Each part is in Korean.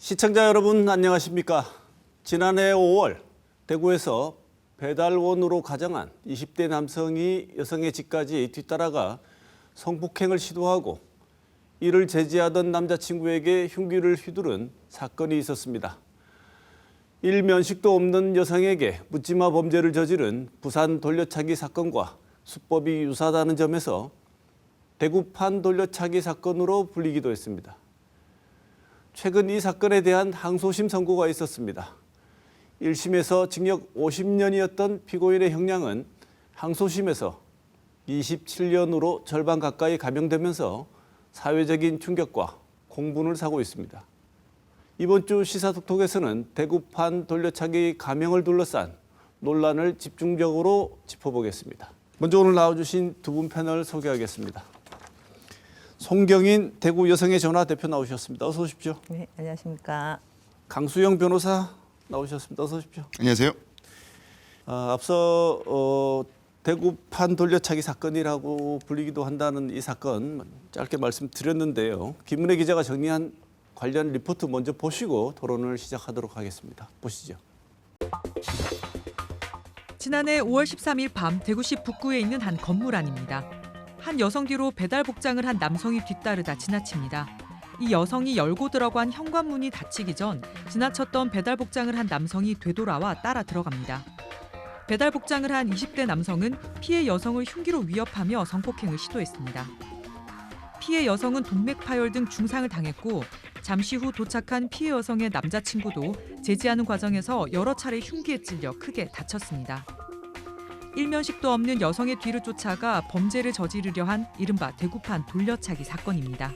시청자 여러분 안녕하십니까? 지난해 5월 대구에서 배달원으로 가정한 20대 남성이 여성의 집까지 뒤따라가 성폭행을 시도하고 이를 제지하던 남자친구에게 흉기를 휘두른 사건이 있었습니다. 일면식도 없는 여성에게 묻지마 범죄를 저지른 부산 돌려차기 사건과 수법이 유사하다는 점에서 대구판 돌려차기 사건으로 불리기도 했습니다. 최근 이 사건에 대한 항소심 선고가 있었습니다. 1심에서 징역 50년이었던 피고인의 형량은 항소심에서 27년으로 절반 가까이 감형되면서 사회적인 충격과 공분을 사고 있습니다. 이번 주 시사톡톡에서는 대구판 돌려차기 감형을 둘러싼 논란을 집중적으로 짚어보겠습니다. 먼저 오늘 나와주신 두 분 패널 소개하겠습니다. 송경인 대구 여성의 전화 대표 나오셨습니다. 어서 오십시오. 네, 안녕하십니까. 강수영 변호사 나오셨습니다. 어서 오십시오. 안녕하세요. 앞서 대구판 돌려차기 사건이라고 불리기도 한다는 이 사건 짧게 말씀드렸는데요. 김은혜 기자가 정리한 관련 리포트 먼저 보시고 토론을 시작하도록 하겠습니다. 보시죠. 지난해 5월 13일 밤 대구시 북구에 있는 한 건물 안입니다. 한 여성 뒤로 배달 복장을 한 남성이 뒤따르다 지나칩니다. 이 여성이 열고 들어간 현관문이 닫히기 전 지나쳤던 배달 복장을 한 남성이 되돌아와 따라 들어갑니다. 배달 복장을 한 20대 남성은 피해 여성을 흉기로 위협하며 성폭행을 시도했습니다. 피해 여성은 동맥 파열 등 중상을 당했고 잠시 후 도착한 피해 여성의 남자친구도 제지하는 과정에서 여러 차례 흉기에 찔려 크게 다쳤습니다. 일면식도 없는 여성의 뒤를 쫓아가 범죄를 저지르려 한 이른바 대구판 돌려차기 사건입니다.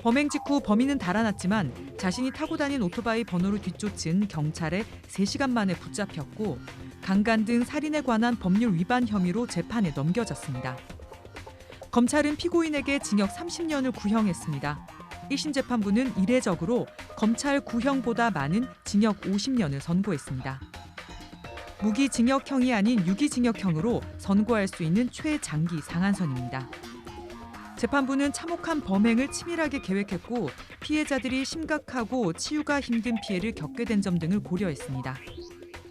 범행 직후 범인은 달아났지만 자신이 타고 다닌 오토바이 번호를 뒤쫓은 경찰에 3시간 만에 붙잡혔고 강간 등 살인에 관한 법률 위반 혐의로 재판에 넘겨졌습니다. 검찰은 피고인에게 징역 30년을 구형했습니다. 1심 재판부는 이례적으로 검찰 구형보다 많은 징역 50년을 선고했습니다. 무기징역형이 아닌 유기징역형으로 선고할 수 있는 최장기 상한선입니다. 재판부는 참혹한 범행을 치밀하게 계획했고 피해자들이 심각하고 치유가 힘든 피해를 겪게 된 점 등을 고려했습니다.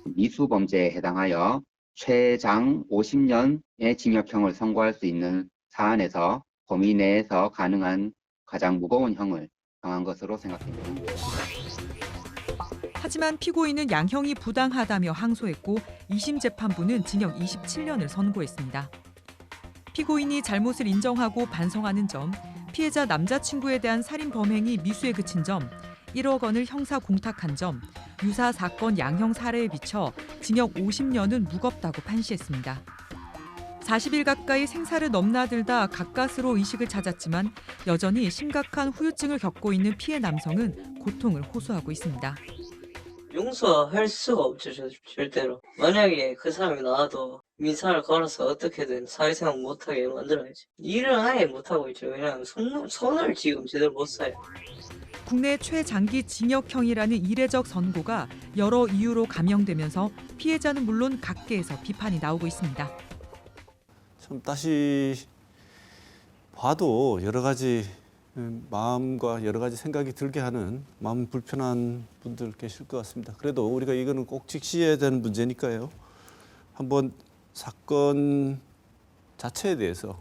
미수범죄에 해당하여 최장 50년의 징역형을 선고할 수 있는 사안에서 범위 내에서 가능한 가장 무거운 형을 정한 것으로 생각됩니다. 하지만 피고인은 양형이 부당하다며 항소했고 2심 재판부는 징역 27년을 선고했습니다. 피고인이 잘못을 인정하고 반성하는 점, 피해자 남자친구에 대한 살인 범행이 미수에 그친 점, 1억 원을 형사 공탁한 점, 유사 사건 양형 사례에 비춰 징역 50년은 무겁다고 판시했습니다. 40일 가까이 생사를 넘나들다 가까스로 의식을 찾았지만 여전히 심각한 후유증을 겪고 있는 피해 남성은 고통을 호소하고 있습니다. 용서할 수가 없죠, 절대로. 만약에 그 사람이 나와도 민사를 걸어서 어떻게든 사회생활 못하게 만들어야지. 일을 아예 못하고 있죠. 그냥 손을 지금 제대로 못 써요. 국내 최장기 징역형이라는 이례적 선고가 여러 이유로 감형되면서 피해자는 물론 각계에서 비판이 나오고 있습니다. 참 다시 봐도 여러 가지 마음과 여러 가지 생각이 들게 하는 마음 불편한 분들 계실 것 같습니다. 그래도 우리가 이거는 꼭 직시해야 되는 문제니까요. 한번 사건 자체에 대해서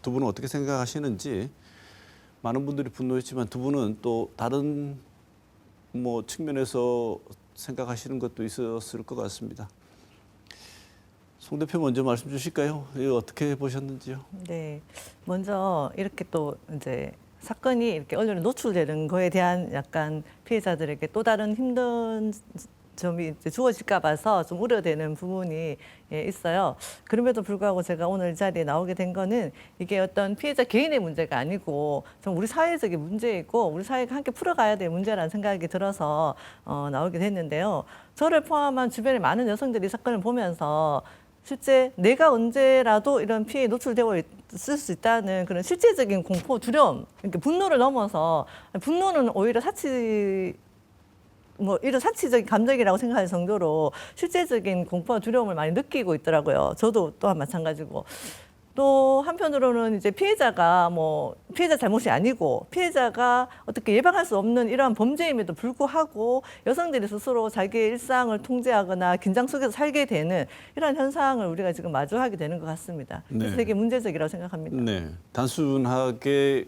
두 분은 어떻게 생각하시는지 많은 분들이 분노했지만 두 분은 또 다른 측면에서 생각하시는 것도 있었을 것 같습니다. 송 대표 먼저 말씀 주실까요? 이거 어떻게 보셨는지요? 네, 먼저 이렇게 또 이제 사건이 이렇게 언론에 노출되는 거에 대한 약간 피해자들에게 또 다른 힘든 점이 이제 주어질까 봐서 좀 우려되는 부분이 있어요. 그럼에도 불구하고 제가 오늘 이 자리에 나오게 된 거는 이게 어떤 피해자 개인의 문제가 아니고 좀 우리 사회적인 문제이고 우리 사회가 함께 풀어가야 될 문제라는 생각이 들어서 나오게 됐는데요. 저를 포함한 주변의 많은 여성들이 이 사건을 보면서 실제 내가 언제라도 이런 피해에 노출되어 있을 수 있다는 그런 실제적인 공포, 두려움, 그러니까 분노를 넘어서 분노는 오히려 이런 사치적인 감정이라고 생각할 정도로 실제적인 공포와 두려움을 많이 느끼고 있더라고요. 저도 또한 마찬가지고. 또 한편으로는 이제 피해자가 뭐 피해자 잘못이 아니고 피해자가 어떻게 예방할 수 없는 이러한 범죄임에도 불구하고 여성들이 스스로 자기의 일상을 통제하거나 긴장 속에서 살게 되는 이러한 현상을 우리가 지금 마주하게 되는 것 같습니다. 그래서 네. 되게 문제적이라고 생각합니다. 네, 단순하게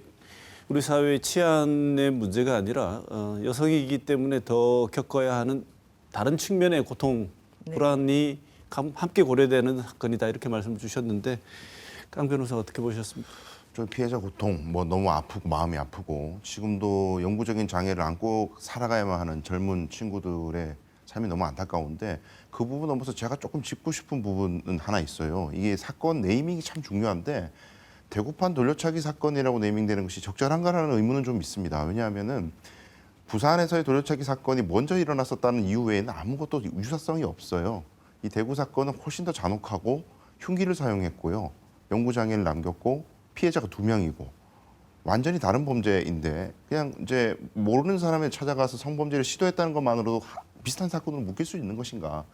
우리 사회의 치안의 문제가 아니라 여성이기 때문에 더 겪어야 하는 다른 측면의 고통, 네. 불안이 함께 고려되는 사건이다 이렇게 말씀을 주셨는데 강 변호사 어떻게 보셨습니까? 좀 피해자 고통, 뭐 너무 아프고 마음이 아프고 지금도 영구적인 장애를 안고 살아가야만 하는 젊은 친구들의 삶이 너무 안타까운데 그 부분 넘어서 제가 조금 짚고 싶은 부분은 하나 있어요. 이게 사건 네이밍이 참 중요한데 대구판 돌려차기 사건이라고 네이밍되는 것이 적절한가라는 의문은 좀 있습니다. 왜냐하면은 부산에서의 돌려차기 사건이 먼저 일어났었다는 이유 외에는 아무것도 유사성이 없어요. 이 대구 사건은 훨씬 더 잔혹하고 흉기를 사용했고요. 영구장애를 남겼고 피해자가 2명이고 완전히 다른 범죄인데 그냥 이제 모르는 사람을 찾아가서 성범죄를 시도했다는 것만으로도 비슷한 사건으로 묶일 수 있는 것인가.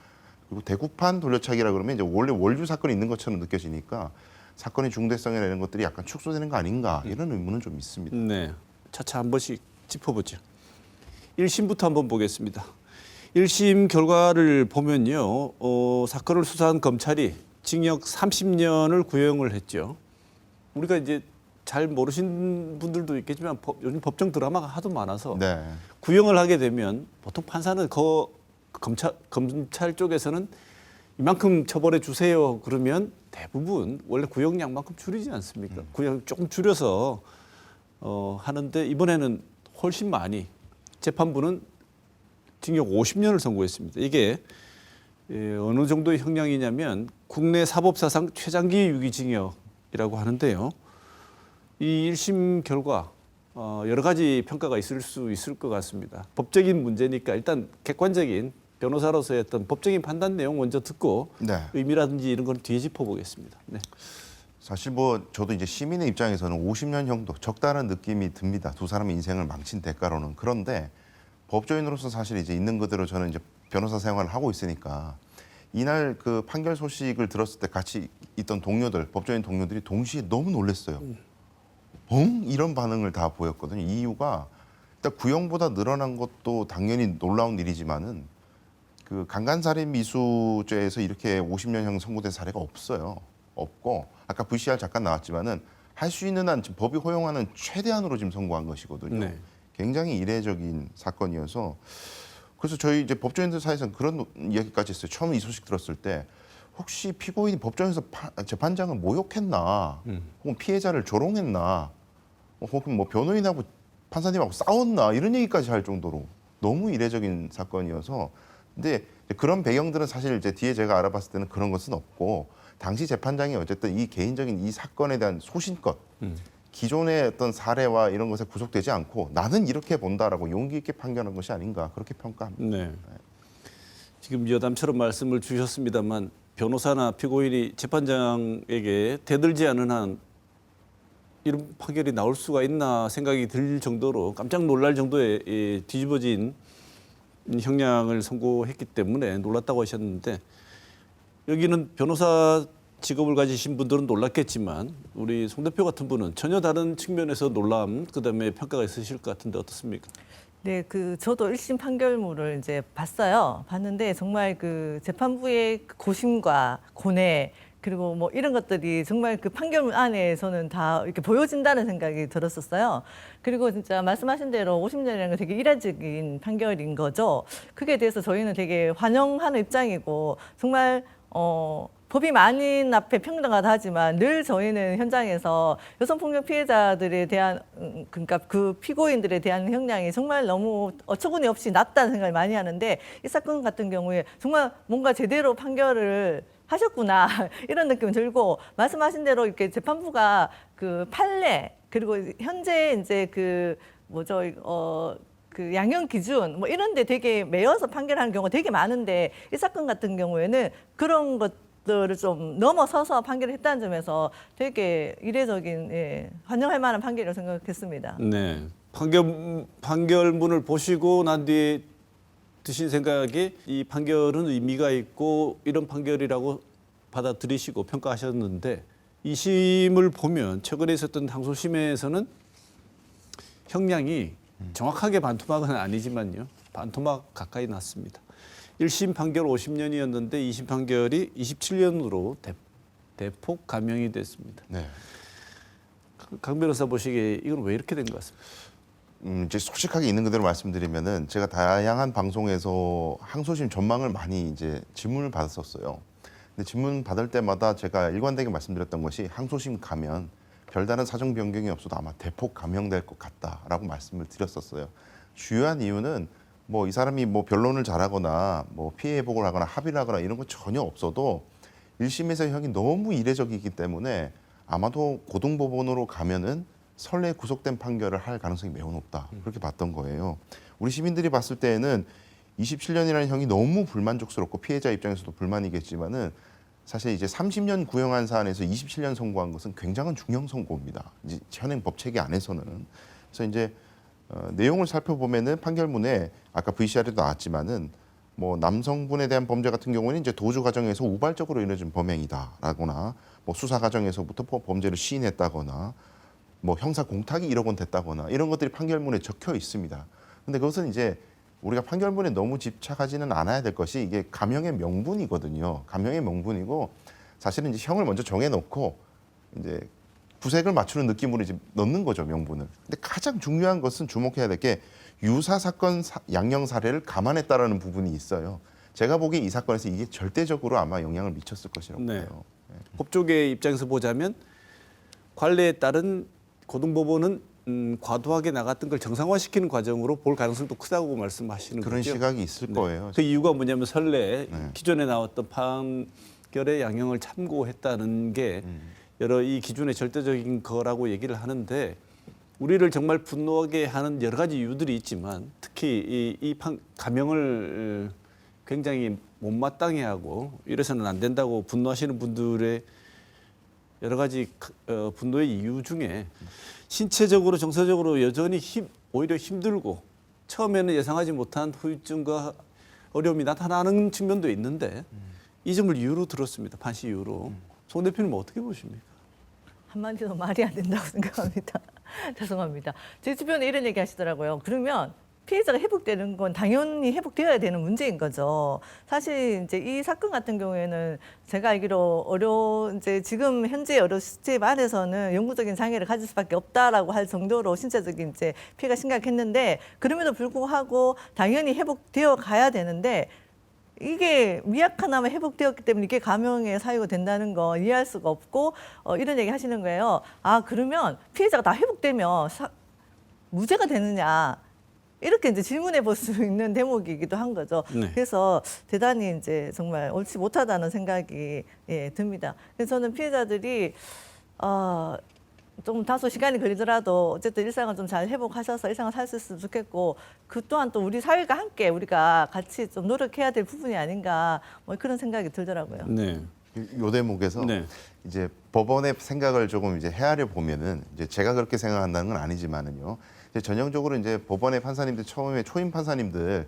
그리고 대구판 돌려차기라 그러면 이제 원래 월주 사건이 있는 것처럼 느껴지니까 사건의 중대성이나 이런 것들이 약간 축소되는 거 아닌가 이런 의문은 좀 있습니다. 네, 차차 한 번씩 짚어보죠. 1심부터 한번 보겠습니다. 1심 결과를 보면요, 사건을 수사한 검찰이 징역 30년을 구형을 했죠. 우리가 이제 잘 모르신 분들도 있겠지만 요즘 법정 드라마가 하도 많아서 네. 구형을 하게 되면 보통 판사는 검찰 쪽에서는 이만큼 처벌해 주세요 그러면 대부분 원래 구형량만큼 줄이지 않습니까? 구형 조금 줄여서 하는데 이번에는 훨씬 많이 재판부는 징역 50년을 선고했습니다. 이게 어느 정도의 형량이냐면 국내 사법사상 최장기 유기징역이라고 하는데요. 이 1심 결과 여러 가지 평가가 있을 수 있을 것 같습니다. 법적인 문제니까 일단 객관적인 변호사로서의 어떤 법적인 판단 내용 먼저 듣고 네. 의미라든지 이런 건 뒤에 짚어보겠습니다. 네. 사실 뭐 저도 이제 시민의 입장에서는 50년형도 적다는 느낌이 듭니다. 두 사람의 인생을 망친 대가로는. 그런데 법조인으로서 사실 이제 있는 그대로 저는 이제 변호사 생활을 하고 있으니까 이날 그 판결 소식을 들었을 때 같이 있던 동료들, 법조인 동료들이 동시에 너무 놀랐어요. 이런 반응을 다 보였거든요. 이유가 일단 구형보다 늘어난 것도 당연히 놀라운 일이지만은 그 강간살인 미수죄에서 이렇게 50년형 선고된 사례가 없어요. 없고 아까 VCR 잠깐 나왔지만은 할 수 있는 한 지금 법이 허용하는 최대한으로 지금 선고한 것이거든요. 네. 굉장히 이례적인 사건이어서 그래서 저희 이제 법조인들 사이에서는 그런 이야기까지 했어요. 처음 이 소식 들었을 때 혹시 피고인이 법정에서 재판장을 모욕했나, 혹은 피해자를 조롱했나, 혹은 뭐 변호인하고 판사님하고 싸웠나 이런 얘기까지 할 정도로 너무 이례적인 사건이어서 근데 그런 배경들은 사실 이제 뒤에 제가 알아봤을 때는 그런 것은 없고 당시 재판장이 어쨌든 이 개인적인 이 사건에 대한 소신껏 기존의 어떤 사례와 이런 것에 구속되지 않고 나는 이렇게 본다라고 용기 있게 판결한 것이 아닌가 그렇게 평가합니다. 네. 지금 여담처럼 말씀을 주셨습니다만 변호사나 피고인이 재판장에게 대들지 않은 한 이런 판결이 나올 수가 있나 생각이 들 정도로 깜짝 놀랄 정도의 뒤집어진 형량을 선고했기 때문에 놀랐다고 하셨는데 여기는 변호사 직업을 가지신 분들은 놀랐겠지만 우리 송 대표 같은 분은 전혀 다른 측면에서 놀람 그다음에 평가가 있으실 것 같은데 어떻습니까? 네, 저도 1심 판결문을 이제 봤어요. 봤는데 정말 그 재판부의 고심과 고뇌 그리고 뭐 이런 것들이 정말 그 판결문 안에서는 다 이렇게 보여진다는 생각이 들었었어요. 그리고 진짜 말씀하신 대로 50년이라는 건 되게 이례적인 판결인 거죠. 그게 대해서 저희는 되게 환영하는 입장이고 정말 법이 만인 앞에 평등하다 하지만 늘 저희는 현장에서 여성폭력 피해자들에 대한 그러니까 그 피고인들에 대한 형량이 정말 너무 어처구니 없이 낮다는 생각을 많이 하는데 이 사건 같은 경우에 정말 뭔가 제대로 판결을 하셨구나 이런 느낌이 들고 말씀하신 대로 이렇게 재판부가 그 판례 그리고 현재 이제 그 뭐죠 그 양형 기준 뭐 이런 데 되게 매여서 판결하는 경우가 되게 많은데 이 사건 같은 경우에는 그런 것들을 좀 넘어서서 판결을 했다는 점에서 되게 이례적인 환영할 만한 판결이라고 생각했습니다. 네. 판결문을 보시고 난 뒤에 드신 생각이 이 판결은 의미가 있고 이런 판결이라고 받아들이시고 평가하셨는데 2심을 보면 최근에 있었던 항소심에서는 형량이 정확하게 반토막은 아니지만요. 반토막 가까이 났습니다. 1심 판결 50년이었는데 2심 판결이 27년으로 대폭 감형이 됐습니다. 네. 강 변호사 보시기에 이건 왜 이렇게 된 것 같습니까? 이제 솔직하게 있는 그대로 말씀드리면은 제가 다양한 방송에서 항소심 전망을 많이 이제 질문을 받았었어요. 근데 질문 받을 때마다 제가 일관되게 말씀드렸던 것이 항소심 가면 별다른 사정 변경이 없어도 아마 대폭 감형될 것 같다라고 말씀을 드렸었어요. 주요한 이유는 뭐 이 사람이 뭐 변론을 잘하거나 뭐 피해 회복을 하거나 합의를 하거나 이런 건 전혀 없어도 1심에서 형이 너무 이례적이기 때문에 아마도 고등법원으로 가면은 선례 구속된 판결을 할 가능성이 매우 높다. 그렇게 봤던 거예요. 우리 시민들이 봤을 때에는 27년이라는 형이 너무 불만족스럽고 피해자 입장에서도 불만이겠지만은 사실 이제 30년 구형한 사안에서 27년 선고한 것은 굉장한 중형 선고입니다. 이제 현행 법 체계 안에서는. 그래서 이제 내용을 살펴보면은 판결문에 아까 VCR에도 나왔지만은 뭐 남성분에 대한 범죄 같은 경우는 이제 도주 과정에서 우발적으로 이루어진 범행이다라거나 뭐 수사 과정에서부터 범죄를 시인했다거나 뭐 형사 공탁이 1억 원 됐다거나 이런 것들이 판결문에 적혀 있습니다. 근데 그것은 이제 우리가 판결문에 너무 집착하지는 않아야 될 것이 이게 감형의 명분이거든요. 감형의 명분이고 사실은 이제 형을 먼저 정해놓고 이제 구색을 맞추는 느낌으로 이제 넣는 거죠, 명분을. 근데 가장 중요한 것은 주목해야 될 게 유사 사건 양형 사례를 감안했다라는 부분이 있어요. 제가 보기에 이 사건에서 이게 절대적으로 아마 영향을 미쳤을 것이라고 네. 봐요. 법조계 입장에서 보자면 관례에 따른 고등법원은 과도하게 나갔던 걸 정상화시키는 과정으로 볼 가능성도 크다고 말씀하시는 그런 거죠. 시각이 있을 네. 거예요. 그 이유가 뭐냐면 선례 네. 기존에 나왔던 판결의 양형을 참고했다는 게 여러 이 기준의 절대적인 거라고 얘기를 하는데 우리를 정말 분노하게 하는 여러 가지 이유들이 있지만 특히 이 감형을 굉장히 못마땅해 하고 이래서는 안 된다고 분노하시는 분들의 여러 가지 분노의 이유 중에 신체적으로 정서적으로 여전히 오히려 힘들고 처음에는 예상하지 못한 후유증과 어려움이 나타나는 측면도 있는데 이 점을 이유로 들었습니다. 판시 이유로. 송 대표님 어떻게 보십니까? 한마디로 말이 안 된다고 생각합니다. 죄송합니다. 제 주변에 이런 얘기 하시더라고요. 그러면 피해자가 회복되는 건 당연히 회복되어야 되는 문제인 거죠. 사실 이제 이 사건 같은 경우에는 제가 알기로 이제 지금 현재 여러 시스템 안에서는 영구적인 장애를 가질 수밖에 없다라고 할 정도로 신체적인 이제 피해가 심각했는데 그럼에도 불구하고 당연히 회복되어 가야 되는데 이게 미약하나마 회복되었기 때문에 이게 감형의 사유가 된다는 거 이해할 수가 없고 이런 얘기 하시는 거예요. 아 그러면 피해자가 다 회복되면 무죄가 되느냐? 이렇게 이제 질문해 볼 수 있는 대목이기도 한 거죠. 네. 그래서 대단히 이제 정말 옳지 못하다는 생각이 듭니다. 그래서 저는 피해자들이 좀 다소 시간이 걸리더라도 어쨌든 일상을 좀 잘 회복하셔서 일상을 살 수 있으면 좋겠고 그 또한 또 우리 사회가 함께 우리가 같이 좀 노력해야 될 부분이 아닌가 뭐 그런 생각이 들더라고요. 네. 요 대목에서 네. 이제 법원의 생각을 조금 이제 헤아려 보면은 이제 제가 그렇게 생각한다는 건 아니지만은요. 이제 전형적으로 이제 법원의 판사님들 처음에 초임 판사님들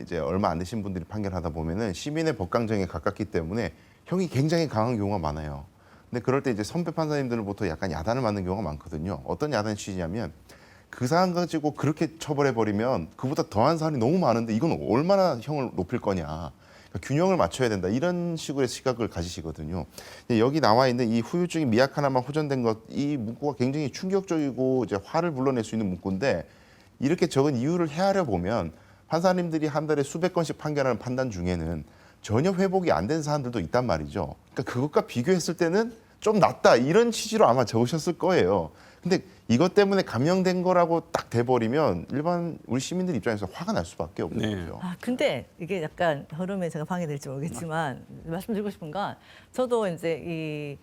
이제 얼마 안 되신 분들이 판결하다 보면은 시민의 법강정에 가깝기 때문에 형이 굉장히 강한 경우가 많아요. 근데 그럴 때 이제 선배 판사님들로부터 약간 야단을 맞는 경우가 많거든요. 어떤 야단 취지냐면 그 사안 가지고 그렇게 처벌해 버리면 그보다 더한 사안이 너무 많은데 이건 얼마나 형을 높일 거냐. 그러니까 균형을 맞춰야 된다. 이런 식의 시각을 가지시거든요. 여기 나와 있는 이 후유증이 미약하나마 호전된 것, 이 문구가 굉장히 충격적이고 이제 화를 불러낼 수 있는 문구인데 이렇게 적은 이유를 헤아려 보면 판사님들이 한 달에 수백 건씩 판결하는 판단 중에는 전혀 회복이 안 된 사안들도 있단 말이죠. 그러니까 그것과 비교했을 때는 좀 낫다 이런 취지로 아마 적으셨을 거예요. 근데 이것 때문에 감형된 거라고 딱 돼버리면 일반 우리 시민들 입장에서 화가 날 수밖에 없는 네. 거죠. 근데 이게 약간 흐름에 제가 방해될지 모르겠지만 말씀드리고 싶은 건 저도 이제 이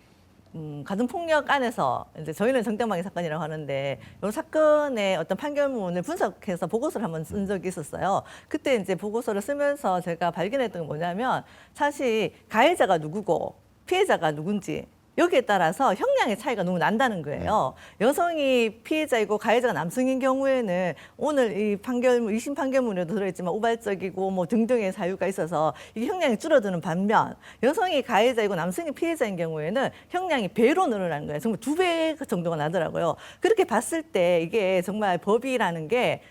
가정폭력 안에서 이제 저희는 정당방위 사건이라고 하는데 이 사건의 어떤 판결문을 분석해서 보고서를 한번 쓴 적이 있었어요. 그때 이제 보고서를 쓰면서 제가 발견했던 게 뭐냐면 사실 가해자가 누구고 피해자가 누군지 여기에 따라서 형량의 차이가 너무 난다는 거예요. 여성이 피해자이고 가해자가 남성인 경우에는 오늘 이 판결문, 2심 판결문에도 들어있지만 우발적이고 뭐 등등의 사유가 있어서 이 형량이 줄어드는 반면 여성이 가해자이고 남성이 피해자인 경우에는 형량이 배로 늘어나는 거예요. 정말 2배 정도가 나더라고요. 그렇게 봤을 때 이게 정말 법이라는 게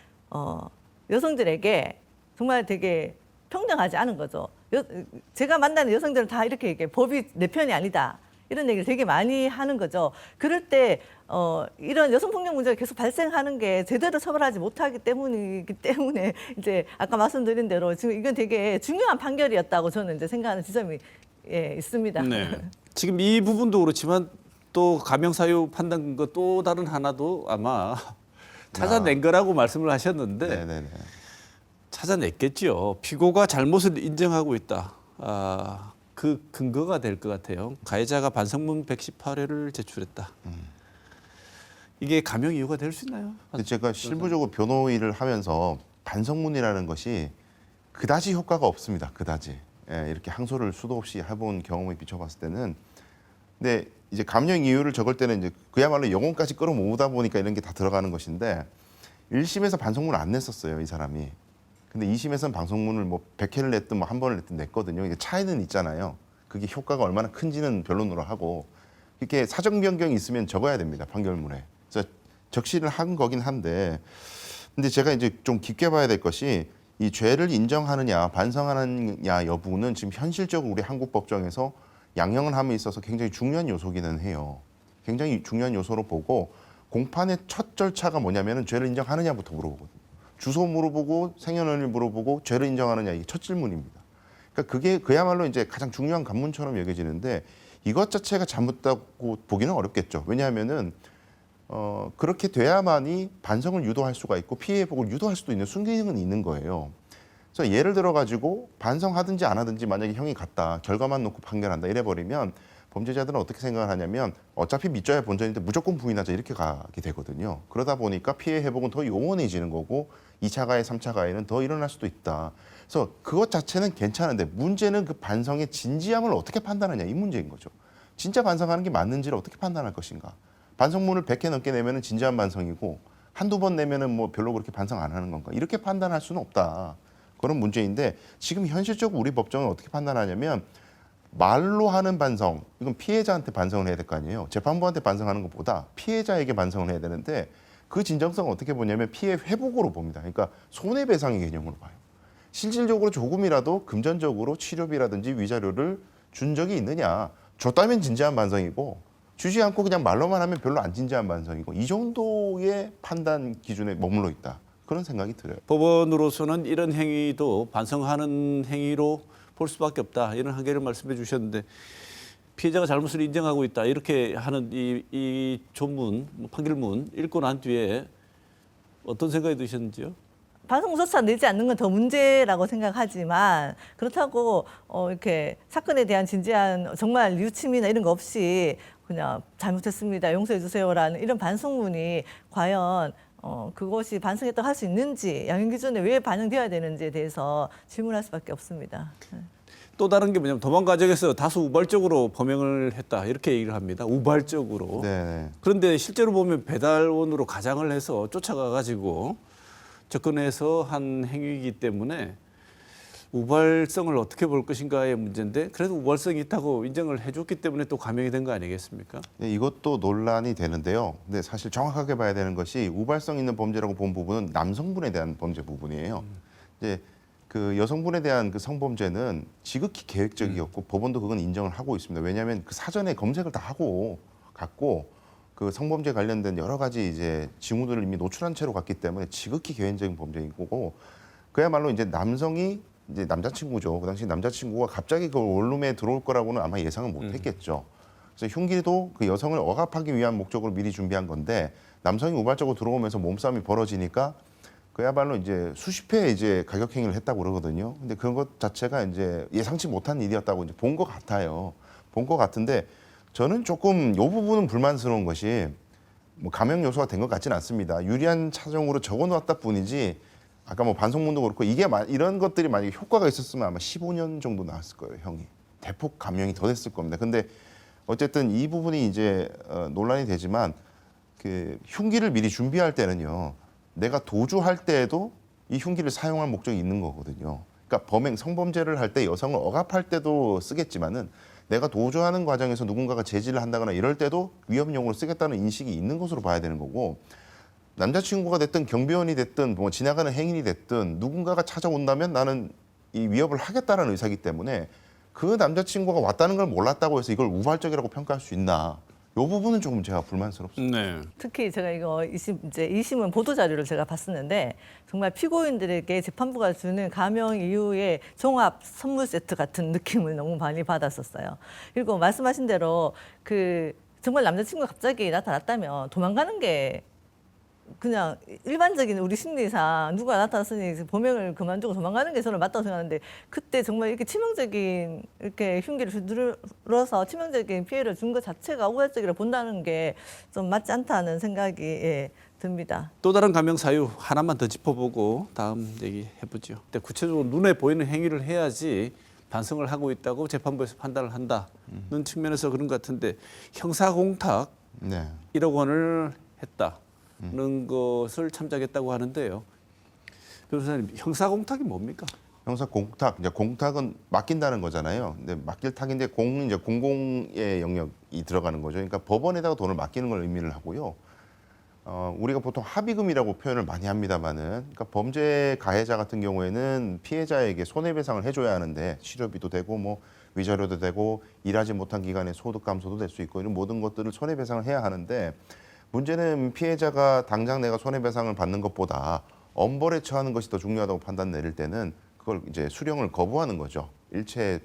여성들에게 정말 되게 평등하지 않은 거죠. 제가 만나는 여성들은 다 이렇게 얘기해요. 법이 내 편이 아니다. 이런 얘기를 되게 많이 하는 거죠. 그럴 때 이런 여성폭력 문제가 계속 발생하는 게 제대로 처벌하지 못하기 때문이기 때문에 이제 아까 말씀드린 대로 지금 이건 되게 중요한 판결이었다고 저는 이제 생각하는 지점이 있습니다. 네. 지금 이 부분도 그렇지만 또 가명 사유 판단 것 또 다른 하나도 아마 찾아낸 거라고 말씀을 하셨는데 네네네. 찾아냈겠죠. 피고가 잘못을 인정하고 있다. 그 근거가 될 것 같아요. 가해자가 반성문 118회를 제출했다. 이게 감형 이유가 될 수 있나요? 근데 제가 실무적으로 변호 일을 하면서 반성문이라는 것이 그다지 효과가 없습니다. 그다지. 예, 이렇게 항소를 수도 없이 해본 경험에 비춰봤을 때는. 근데 이제 감형 이유를 적을 때는 이제 그야말로 영혼까지 끌어모으다 보니까 이런 게 다 들어가는 것인데 1심에서 반성문을 안 냈었어요, 이 사람이. 근데 2심에서는 반성문을 뭐 100회를 냈든 뭐 한 번을 냈든 냈거든요. 이게 차이는 있잖아요. 그게 효과가 얼마나 큰지는 변론으로 하고 이렇게 사정 변경이 있으면 적어야 됩니다, 판결문에. 그래서 적시를 한 거긴 한데, 근데 제가 이제 좀 깊게 봐야 될 것이 이 죄를 인정하느냐 반성하느냐 여부는 지금 현실적으로 우리 한국 법정에서 양형을 함에 있어서 굉장히 중요한 요소기는 해요. 굉장히 중요한 요소로 보고 공판의 첫 절차가 뭐냐면은 죄를 인정하느냐부터 물어보거든요. 주소 물어보고 생년월일 물어보고 죄를 인정하느냐, 이게 첫 질문입니다. 그러니까 그게 그야말로 이제 가장 중요한 관문처럼 여겨지는데 이것 자체가 잘못다고 보기는 어렵겠죠. 왜냐하면은 그렇게 돼야만이 반성을 유도할 수가 있고 피해 회복을 유도할 수도 있는 순기능은 있는 거예요. 그래서 예를 들어 가지고 반성하든지 안 하든지 만약에 형이 같다, 결과만 놓고 판결한다 이래버리면 범죄자들은 어떻게 생각을 하냐면 어차피 믿져야 본전인데 무조건 부인하자 이렇게 가게 되거든요. 그러다 보니까 피해 회복은 더 요원해지는 거고 2차 가해, 3차 가해는 더 일어날 수도 있다. 그래서 그것 자체는 괜찮은데 문제는 그 반성의 진지함을 어떻게 판단하냐, 이 문제인 거죠. 진짜 반성하는 게 맞는지를 어떻게 판단할 것인가. 반성문을 100회 넘게 내면은 진지한 반성이고 한두 번 내면은 뭐 별로 그렇게 반성 안 하는 건가. 이렇게 판단할 수는 없다. 그런 문제인데 지금 현실적으로 우리 법정은 어떻게 판단하냐면 말로 하는 반성, 이건 피해자한테 반성을 해야 될 거 아니에요. 재판부한테 반성하는 것보다 피해자에게 반성을 해야 되는데 그 진정성을 어떻게 보냐면 피해 회복으로 봅니다. 그러니까 손해배상의 개념으로 봐요. 실질적으로 조금이라도 금전적으로 치료비라든지 위자료를 준 적이 있느냐. 줬다면 진지한 반성이고 주지 않고 그냥 말로만 하면 별로 안 진지한 반성이고 이 정도의 판단 기준에 머물러 있다. 그런 생각이 들어요. 법원으로서는 이런 행위도 반성하는 행위로 볼 수밖에 없다. 이런 한계를 말씀해 주셨는데 피해자가 잘못을 인정하고 있다. 이렇게 하는 이 조문, 판결문 읽고 난 뒤에 어떤 생각이 드셨는지요? 반성조차 내지 않는 건 더 문제라고 생각하지만 그렇다고 이렇게 사건에 대한 진지한 정말 뉘우침이나 이런 거 없이 그냥 잘못했습니다, 용서해 주세요라는 이런 반성문이 과연 그것이 반성했다고 할 수 있는지, 양형 기준에 왜 반영되어야 되는지에 대해서 질문할 수밖에 없습니다. 또 다른 게 뭐냐면 도망 과정에서 다소 우발적으로 범행을 했다. 이렇게 얘기를 합니다. 우발적으로. 네. 그런데 실제로 보면 배달원으로 가장을 해서 쫓아가 가지고 접근해서 한 행위이기 때문에 우발성을 어떻게 볼 것인가의 문제인데 그래도 우발성이 있다고 인정을 해줬기 때문에 또 감형이 된 거 아니겠습니까? 네, 이것도 논란이 되는데요. 근데 사실 정확하게 봐야 되는 것이 우발성 있는 범죄라고 본 부분은 남성분에 대한 범죄 부분이에요. 이제 그 여성분에 대한 그 성범죄는 지극히 계획적이었고 법원도 그건 인정을 하고 있습니다. 왜냐하면 그 사전에 검색을 다 하고 갔고 그 성범죄 관련된 여러 가지 이제 징후들을 이미 노출한 채로 갔기 때문에 지극히 개인적인 범죄인 거고 그야말로 이제 남성이 이제 남자친구죠. 그 당시 남자친구가 갑자기 그 원룸에 들어올 거라고는 아마 예상을 못했겠죠. 그래서 흉기도 그 여성을 억압하기 위한 목적으로 미리 준비한 건데 남성이 우발적으로 들어오면서 몸싸움이 벌어지니까 그야말로 이제 수십 회 이제 가격행위를 했다고 그러거든요. 근데 그것 자체가 이제 예상치 못한 일이었다고 이제 본 것 같아요. 본 것 같은데 저는 조금 이 부분은 불만스러운 것이 뭐 감형 요소가 된 것 같지는 않습니다. 유리한 차정으로 적어놓았다 뿐이지 아까 뭐 반성문도 그렇고 이게 이런 것들이 만약에 효과가 있었으면 아마 15년 정도 나왔을 거예요, 형이. 대폭 감형이 더 됐을 겁니다. 근데 어쨌든 이 부분이 이제 논란이 되지만 그 흉기를 미리 준비할 때는요. 내가 도주할 때에도 이 흉기를 사용할 목적이 있는 거거든요. 그러니까 성범죄를 할 때 여성을 억압할 때도 쓰겠지만은 내가 도주하는 과정에서 누군가가 제지를 한다거나 이럴 때도 위협용으로 쓰겠다는 인식이 있는 것으로 봐야 되는 거고 남자친구가 됐든 경비원이 됐든 뭐 지나가는 행인이 됐든 누군가가 찾아온다면 나는 이 위협을 하겠다는 의사이기 때문에 그 남자친구가 왔다는 걸 몰랐다고 해서 이걸 우발적이라고 평가할 수 있나? 이 부분은 조금 제가 불만스럽습니다. 네. 특히 제가 이거 이제 2심은 보도 자료를 제가 봤었는데 정말 피고인들에게 재판부가 주는 감형 이후에 종합 선물 세트 같은 느낌을 너무 많이 받았었어요. 그리고 말씀하신 대로 그 정말 남자친구가 갑자기 나타났다면 도망가는 게 그냥 일반적인 우리 심리상 누가 나타났으니 범행을 그만두고 도망가는 게 저는 맞다고 생각하는데 그때 정말 이렇게 치명적인 이렇게 흉기를 눌러서 치명적인 피해를 준 것 자체가 우발적이라고 본다는 게 좀 맞지 않다는 생각이 듭니다. 또 다른 감형 사유 하나만 더 짚어보고 다음 얘기 해보죠. 근데 구체적으로 눈에 보이는 행위를 해야지 반성을 하고 있다고 재판부에서 판단을 한다는 측면에서 그런 것 같은데 형사공탁 네. 1억 원을 했다는 것을 참작했다고 하는데요. 변호사님, 형사공탁이 뭡니까? 형사 공탁, 이제 공탁은 맡긴다는 거잖아요. 근데 맡길 탁인데 이제 공공의 영역이 들어가는 거죠. 그러니까 법원에다가 돈을 맡기는 걸 의미를 하고요. 우리가 보통 합의금이라고 표현을 많이 합니다만은, 그러니까 범죄 가해자 같은 경우에는 피해자에게 손해배상을 해줘야 하는데 치료비도 되고 뭐 위자료도 되고 일하지 못한 기간에 소득 감소도 될 수 있고 이런 모든 것들을 손해배상을 해야 하는데 문제는 피해자가 당장 내가 손해배상을 받는 것보다 엄벌에 처하는 것이 더 중요하다고 판단 내릴 때는 그걸 이제 수령을 거부하는 거죠. 일체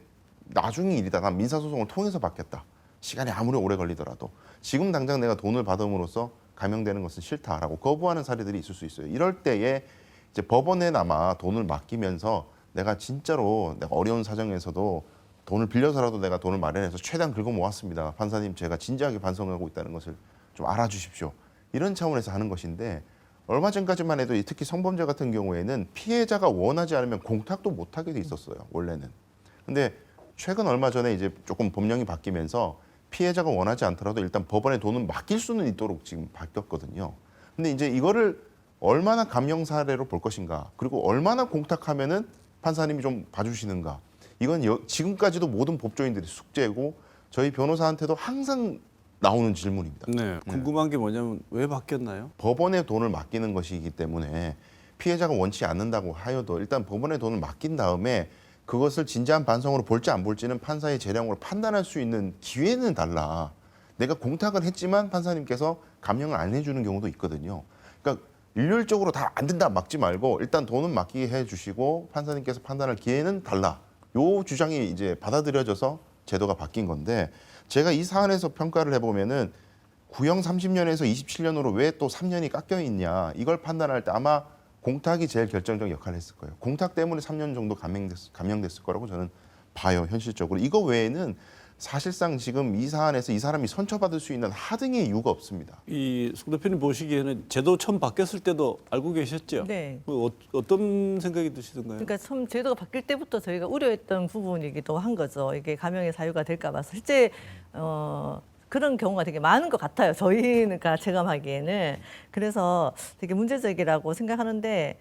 나중의 일이다. 난 민사소송을 통해서 받겠다. 시간이 아무리 오래 걸리더라도 지금 당장 내가 돈을 받음으로써 감형되는 것은 싫다라고 거부하는 사례들이 있을 수 있어요. 이럴 때에 이제 법원에나마 돈을 맡기면서 내가 진짜로 내가 어려운 사정에서도 돈을 빌려서라도 내가 돈을 마련해서 최대한 긁어 모았습니다. 판사님, 제가 진지하게 반성하고 있다는 것을 좀 알아주십시오. 이런 차원에서 하는 것인데 얼마 전까지만 해도 특히 성범죄 같은 경우에는 피해자가 원하지 않으면 공탁도 못하게 돼 있었어요. 원래는. 근데 최근 얼마 전에 이제 조금 법령이 바뀌면서 피해자가 원하지 않더라도 일단 법원에 돈을 맡길 수는 있도록 지금 바뀌었거든요. 근데 이제 이거를 얼마나 감형 사례로 볼 것인가, 그리고 얼마나 공탁하면은 판사님이 좀 봐주시는가. 이건 지금까지도 모든 법조인들이 숙제고 저희 변호사한테도 항상 나오는 질문입니다. 네. 궁금한 게 뭐냐면 왜 바뀌었나요? 법원에 돈을 맡기는 것이기 때문에 피해자가 원치 않는다고 하여도 일단 법원에 돈을 맡긴 다음에 그것을 진지한 반성으로 볼지 안 볼지는 판사의 재량으로 판단할 수 있는 기회는 달라. 내가 공탁을 했지만 판사님께서 감형을 안 해주는 경우도 있거든요. 그러니까 일률적으로 다 안 된다 막지 말고 일단 돈은 맡기게 해주시고 판사님께서 판단할 기회는 달라. 요 주장이 이제 받아들여져서 제도가 바뀐 건데 제가 이 사안에서 평가를 해보면은 구형 30년에서 27년으로 왜 또 3년이 깎여 있냐 이걸 판단할 때 아마 공탁이 제일 결정적 역할을 했을 거예요. 공탁 때문에 3년 정도 감형됐을 거라고 저는 봐요. 현실적으로. 이거 외에는 사실상 지금 이 사안에서 이 사람이 선처받을 수 있는 하등의 이유가 없습니다. 이 송 대표님 보시기에는 제도 처음 바뀌었을 때도 알고 계셨죠? 네. 어떤 생각이 드시던가요? 그러니까 처음 제도가 바뀔 때부터 저희가 우려했던 부분이기도 한 거죠. 이게 감형의 사유가 될까 봐. 실제 그런 경우가 되게 많은 것 같아요. 저희가 체감하기에는. 그래서 되게 문제적이라고 생각하는데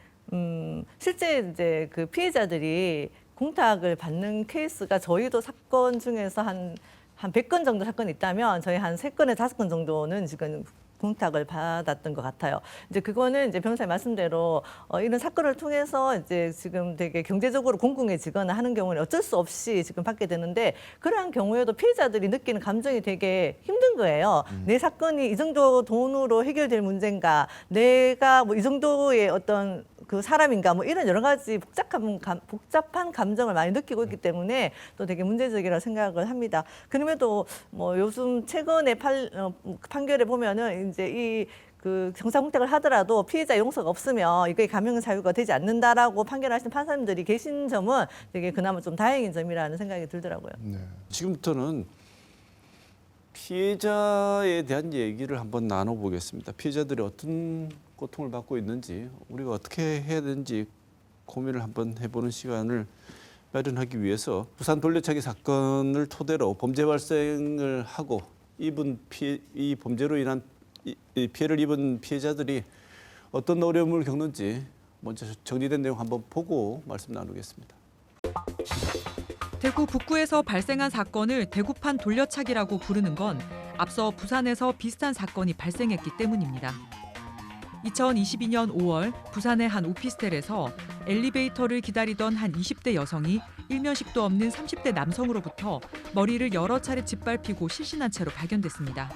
실제 이제 그 피해자들이 공탁을 받는 케이스가 저희도 사건 중에서 한 100건 정도 사건이 있다면 저희 한 3건에 5건 정도는 지금 공탁을 받았던 것 같아요. 이제 그거는 이제 변호사님 말씀대로 이런 사건을 통해서 이제 지금 되게 경제적으로 공공해지거나 하는 경우는 어쩔 수 없이 지금 받게 되는데 그러한 경우에도 피해자들이 느끼는 감정이 되게 힘든 거예요. 내 사건이 이 정도 돈으로 해결될 문제인가, 내가 뭐 이 정도의 어떤 그 사람인가 뭐 이런 여러 가지 복잡한 감정을 많이 느끼고 있기 때문에 또 되게 문제적이라고 생각을 합니다. 그럼에도 뭐 요즘 최근에 판결에 보면은 이제 이 그 형사공탁을 하더라도 피해자 용서가 없으면 이게 감형 사유가 되지 않는다라고 판결하시는 판사님들이 계신 점은 되게 그나마 좀 다행인 점이라는 생각이 들더라고요. 네. 지금부터는 피해자에 대한 얘기를 한번 나눠보겠습니다. 피해자들이 어떤 고통을 받고 있는지 우리가 어떻게 해야 되는지 고민을 한번 해보는 시간을 마련하기 위해서 부산 돌려차기 사건을 토대로 범죄 발생을 하고 이 범죄로 인한 이 피해를 입은 피해자들이 어떤 어려움을 겪는지 먼저 정리된 내용 한번 보고 말씀 나누겠습니다. 대구 북구에서 발생한 사건을 대구판 돌려차기라고 부르는 건 앞서 부산에서 비슷한 사건이 발생했기 때문입니다. 2022년 5월 부산의 한 오피스텔에서 엘리베이터를 기다리던 한 20대 여성이 일면식도 없는 30대 남성으로부터 머리를 여러 차례 짓밟히고 실신한 채로 발견됐습니다.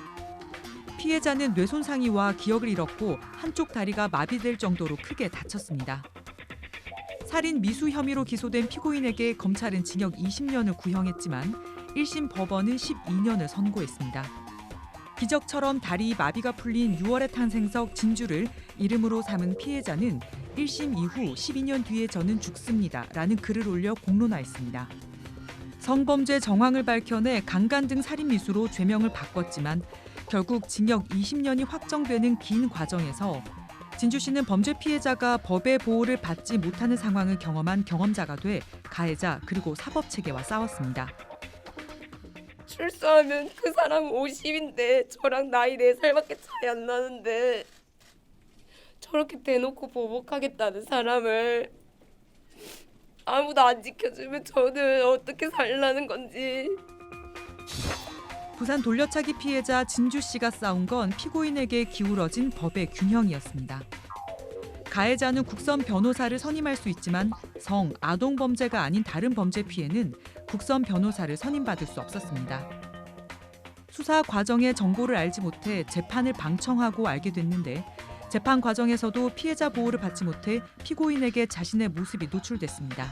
피해자는 뇌손상이와 기억을 잃었고 한쪽 다리가 마비될 정도로 크게 다쳤습니다. 살인 미수 혐의로 기소된 피고인에게 검찰은 징역 20년을 구형했지만 1심 법원은 12년을 선고했습니다. 기적처럼 다리 마비가 풀린 6월의 탄생석 진주를 이름으로 삼은 피해자는 1심 이후 12년 뒤에 저는 죽습니다라는 글을 올려 공론화했습니다. 성범죄 정황을 밝혀내 강간 등 살인 미수로 죄명을 바꿨지만 결국 징역 20년이 확정되는 긴 과정에서 진주 씨는 범죄 피해자가 법의 보호를 받지 못하는 상황을 경험한 경험자가 돼 가해자 그리고 사법 체계와 싸웠습니다. 출소하면 그 사람 50인데 저랑 나이 4살밖에 차이 안 나는데 저렇게 대놓고 보복하겠다는 사람을 아무도 안 지켜주면 저는 어떻게 살라는 건지. 부산 돌려차기 피해자 진주 씨가 싸운 건 피고인에게 기울어진 법의 균형이었습니다. 가해자는 국선 변호사를 선임할 수 있지만 성, 아동 범죄가 아닌 다른 범죄 피해는 국선 변호사를 선임받을 수 없었습니다. 수사 과정의 정보를 알지 못해 재판을 방청하고 알게 됐는데 재판 과정에서도 피해자 보호를 받지 못해 피고인에게 자신의 모습이 노출됐습니다.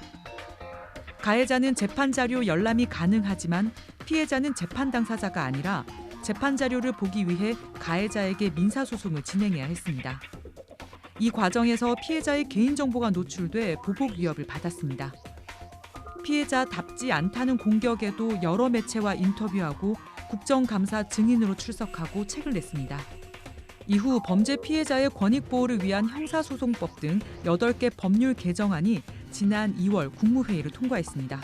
가해자는 재판 자료 열람이 가능하지만 피해자는 재판 당사자가 아니라 재판 자료를 보기 위해 가해자에게 민사소송을 진행해야 했습니다. 이 과정에서 피해자의 개인정보가 노출돼 보복 위협을 받았습니다. 피해자답지 않다는 공격에도 여러 매체와 인터뷰하고 국정감사 증인으로 출석하고 책을 냈습니다. 이후 범죄 피해자의 권익 보호를 위한 형사소송법 등 8개 법률 개정안이 지난 2월 국무회의를 통과했습니다.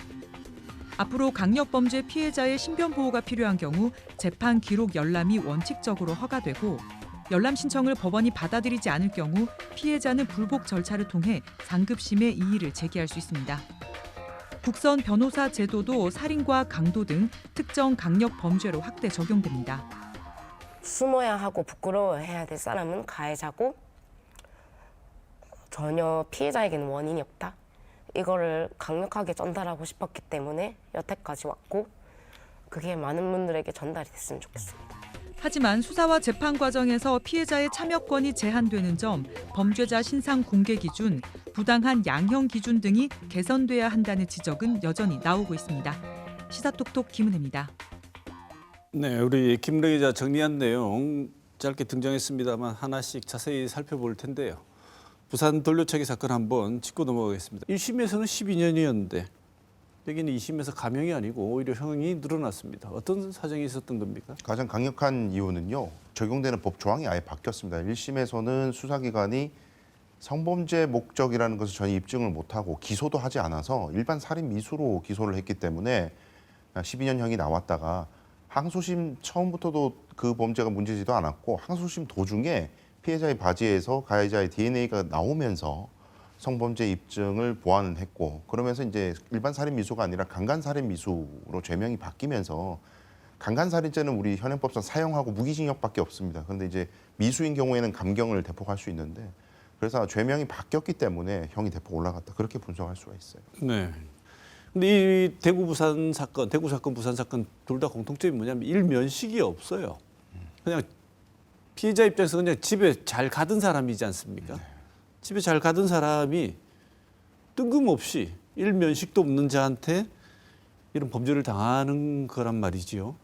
앞으로 강력범죄 피해자의 신변 보호가 필요한 경우 재판 기록 열람이 원칙적으로 허가되고 열람 신청을 법원이 받아들이지 않을 경우 피해자는 불복 절차를 통해 상급심에 이의를 제기할 수 있습니다. 국선 변호사 제도도 살인과 강도 등 특정 강력 범죄로 확대 적용됩니다. 숨어야 하고 부끄러워해야 될 사람은 가해자고 전혀 피해자에게는 원인이 없다. 이거를 강력하게 전달하고 싶었기 때문에 여태까지 왔고 그게 많은 분들에게 전달이 됐으면 좋겠습니다. 하지만 수사와 재판 과정에서 피해자의 참여권이 제한되는 점, 범죄자 신상 공개 기준, 부당한 양형 기준 등이 개선돼야 한다는 지적은 여전히 나오고 있습니다. 시사톡톡 김은혜입니다. 네, 우리 김은혜 기자 정리한 내용 짧게 등장했습니다만 하나씩 자세히 살펴볼 텐데요. 부산 돌려차기 사건 한번 짚고 넘어가겠습니다. 1심에서는 12년이었는데 여기는 2심에서 감형이 아니고 오히려 형이 늘어났습니다. 어떤 사정이 있었던 겁니까? 가장 강력한 이유는요. 적용되는 법 조항이 아예 바뀌었습니다. 1심에서는 수사기관이 성범죄 목적이라는 것을 전혀 입증을 못하고 기소도 하지 않아서 일반 살인 미수로 기소를 했기 때문에 12년형이 나왔다가 항소심 처음부터도 그 범죄가 문제지도 않았고 항소심 도중에 피해자의 바지에서 가해자의 DNA가 나오면서 성범죄 입증을 보완을 했고 그러면서 이제 일반 살인 미수가 아니라 강간 살인 미수로 죄명이 바뀌면서 강간 살인죄는 우리 현행법상 사형하고 무기징역밖에 없습니다. 그런데 이제 미수인 경우에는 감경을 대폭할 수 있는데 그래서 죄명이 바뀌었기 때문에 형이 대폭 올라갔다 그렇게 분석할 수가 있어요. 네. 근데 이 대구 부산 사건, 부산 사건 둘 다 공통점이 뭐냐면 일면식이 없어요. 그냥 피해자 입장에서 그냥 집에 잘 가던 사람이지 않습니까? 네. 집에 잘 가던 사람이 뜬금없이 일면식도 없는 자한테 이런 범죄를 당하는 거란 말이지요.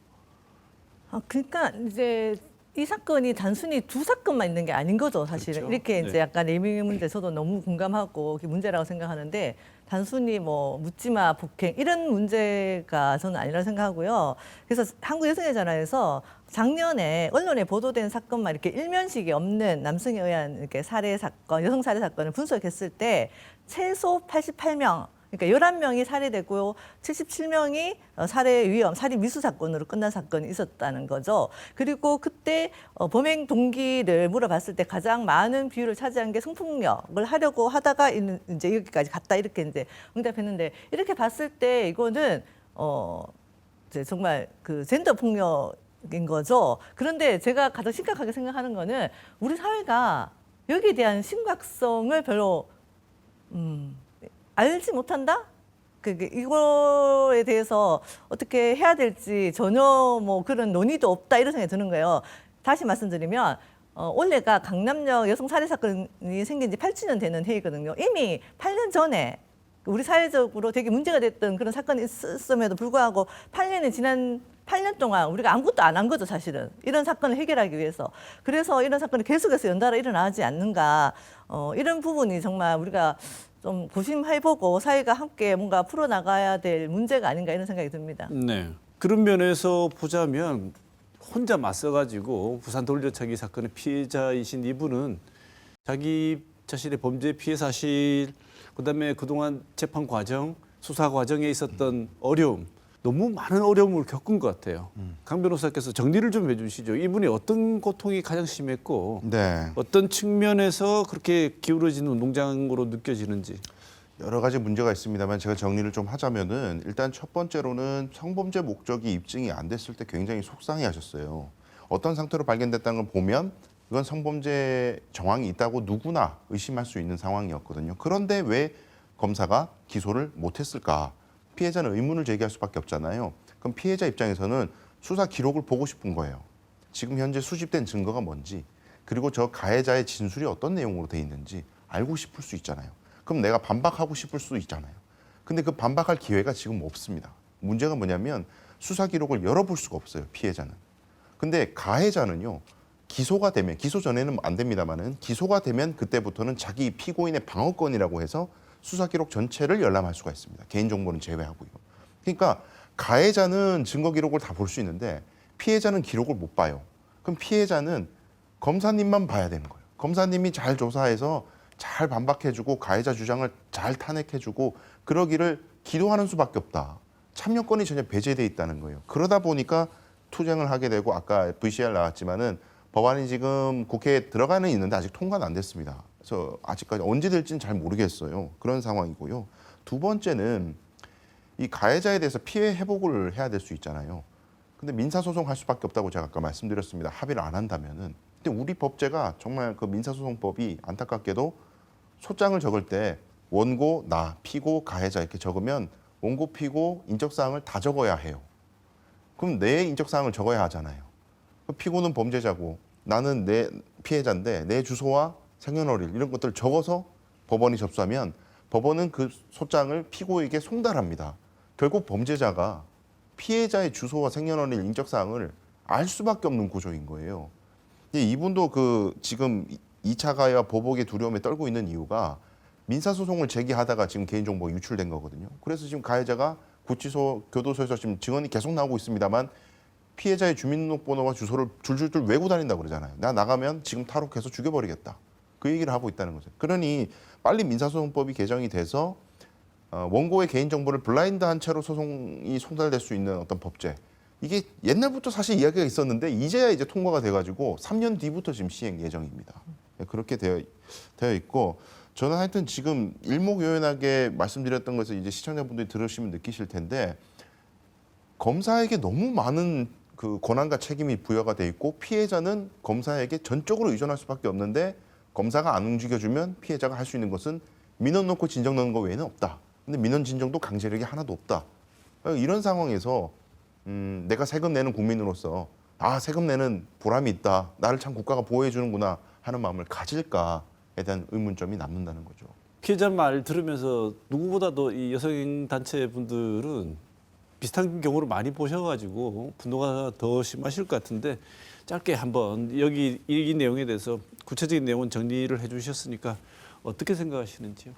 그러니까 이제 이 사건이 단순히 두 사건만 있는 게 아닌 거죠, 사실은. 그렇죠. 이렇게 이제 네. 약간 네이밍 문제 저도 너무 공감하고 그게 문제라고 생각하는데 단순히 뭐 묻지마 폭행 이런 문제가 저는 아니라고 생각하고요. 그래서 한국여성의전화에서 작년에 언론에 보도된 사건만 이렇게 일면식이 없는 남성에 의한 이렇게 살해 사건, 여성 살해 사건을 분석했을 때 최소 88명 그러니까 11명이 살해되고 77명이 살해 위험, 살인 미수 사건으로 끝난 사건이 있었다는 거죠. 그리고 그때 범행 동기를 물어봤을 때 가장 많은 비율을 차지한 게 성폭력을 하려고 하다가 이제 여기까지 갔다 이렇게 이제 응답했는데 이렇게 봤을 때 이거는 이제 정말 그 젠더 폭력인 거죠. 그런데 제가 가장 심각하게 생각하는 거는 우리 사회가 여기에 대한 심각성을 별로 알지 못한다? 이거에 대해서 어떻게 해야 될지 전혀 뭐 그런 논의도 없다 이런 생각이 드는 거예요. 다시 말씀드리면 올해가 강남역 여성 살해 사건이 생긴 지 8주년 되는 해이거든요. 이미 8년 전에 우리 사회적으로 되게 문제가 됐던 그런 사건이 있었음에도 불구하고 8년이 지난 8년 동안 우리가 아무것도 안 한 거죠, 사실은. 이런 사건을 해결하기 위해서. 그래서 이런 사건이 계속해서 연달아 일어나지 않는가. 이런 부분이 정말 우리가 좀 고심해보고 사회가 함께 뭔가 풀어나가야 될 문제가 아닌가 이런 생각이 듭니다. 네. 그런 면에서 보자면 혼자 맞서가지고 부산 돌려차기 사건의 피해자이신 이분은 자기 자신의 범죄 피해 사실, 그다음에 그동안 재판 과정, 수사 과정에 있었던 어려움, 너무 많은 어려움을 겪은 것 같아요. 강 변호사께서 정리를 좀 해주시죠. 이분이 어떤 고통이 가장 심했고 네. 어떤 측면에서 그렇게 기울어진 운동장으로 느껴지는지. 여러 가지 문제가 있습니다만 제가 정리를 좀 하자면은 일단 첫 번째로는 성범죄 목적이 입증이 안 됐을 때 굉장히 속상해하셨어요. 어떤 상태로 발견됐다는 걸 보면 이건 성범죄 정황이 있다고 누구나 의심할 수 있는 상황이었거든요. 그런데 왜 검사가 기소를 못했을까? 피해자는 의문을 제기할 수밖에 없잖아요. 그럼 피해자 입장에서는 수사 기록을 보고 싶은 거예요. 지금 현재 수집된 증거가 뭔지, 그리고 저 가해자의 진술이 어떤 내용으로 돼 있는지 알고 싶을 수 있잖아요. 그럼 내가 반박하고 싶을 수도 있잖아요. 근데 그 반박할 기회가 지금 없습니다. 문제가 뭐냐면 수사 기록을 열어볼 수가 없어요, 피해자는. 근데 가해자는요, 기소가 되면, 기소 전에는 안 됩니다만은 기소가 되면 그때부터는 자기 피고인의 방어권이라고 해서 수사 기록 전체를 열람할 수가 있습니다. 개인정보는 제외하고요. 그러니까 가해자는 증거 기록을 다 볼 수 있는데 피해자는 기록을 못 봐요. 그럼 피해자는 검사님만 봐야 되는 거예요. 검사님이 잘 조사해서 잘 반박해주고 가해자 주장을 잘 탄핵해주고 그러기를 기도하는 수밖에 없다. 참여권이 전혀 배제돼 있다는 거예요. 그러다 보니까 투쟁을 하게 되고 아까 VCR 나왔지만은 법안이 지금 국회에 들어가는 있는데 아직 통과는 안 됐습니다. 그래서 아직까지 언제 될지는 잘 모르겠어요. 그런 상황이고요. 두 번째는 이 가해자에 대해서 피해 회복을 해야 될 수 있잖아요. 근데 민사소송할 수밖에 없다고 제가 아까 말씀드렸습니다. 합의를 안 한다면은. 근데 우리 법제가 정말 그 민사소송법이 안타깝게도 소장을 적을 때 원고, 나, 피고, 가해자 이렇게 적으면 원고, 피고, 인적사항을 다 적어야 해요. 그럼 내 인적사항을 적어야 하잖아요. 피고는 범죄자고 나는 내 피해자인데 내 주소와 생년월일 이런 것들을 적어서 법원이 접수하면 법원은 그 소장을 피고에게 송달합니다. 결국 범죄자가 피해자의 주소와 생년월일 인적사항을 알 수밖에 없는 구조인 거예요. 이분도 그 지금 2차 가해와 보복의 두려움에 떨고 있는 이유가 민사소송을 제기하다가 지금 개인정보가 유출된 거거든요. 그래서 지금 가해자가 구치소, 교도소에서 지금 증언이 계속 나오고 있습니다만 피해자의 주민등록번호와 주소를 줄줄줄 외고 다닌다고 그러잖아요. 나 나가면 지금 탈옥해서 죽여버리겠다. 그 얘기를 하고 있다는 거죠. 그러니 빨리 민사소송법이 개정이 돼서 원고의 개인정보를 블라인드한 채로 소송이 송달될 수 있는 어떤 법제. 이게 옛날부터 사실 이야기가 있었는데 이제야 이제 통과가 돼가지고 3년 뒤부터 지금 시행 예정입니다. 그렇게 되어 있고 저는 하여튼 지금 일목요연하게 말씀드렸던 것을 이제 시청자분들이 들으시면 느끼실 텐데 검사에게 너무 많은 그 권한과 책임이 부여가 돼 있고 피해자는 검사에게 전적으로 의존할 수밖에 없는데 검사가 안 움직여주면 피해자가 할 수 있는 것은 민원 넣고 진정 넣는 거 외에는 없다. 근데 민원 진정도 강제력이 하나도 없다. 이런 상황에서 내가 세금 내는 국민으로서 세금 내는 보람이 있다. 나를 참 국가가 보호해 주는구나 하는 마음을 가질까에 대한 의문점이 남는다는 거죠. 피해자 말 들으면서 누구보다도 이 여성 단체 분들은 비슷한 경우를 많이 보셔가지고 분노가 더 심하실 것 같은데 짧게 한번 여기 이 내용에 대해서 구체적인 내용은 정리를 해주셨으니까 어떻게 생각하시는지요?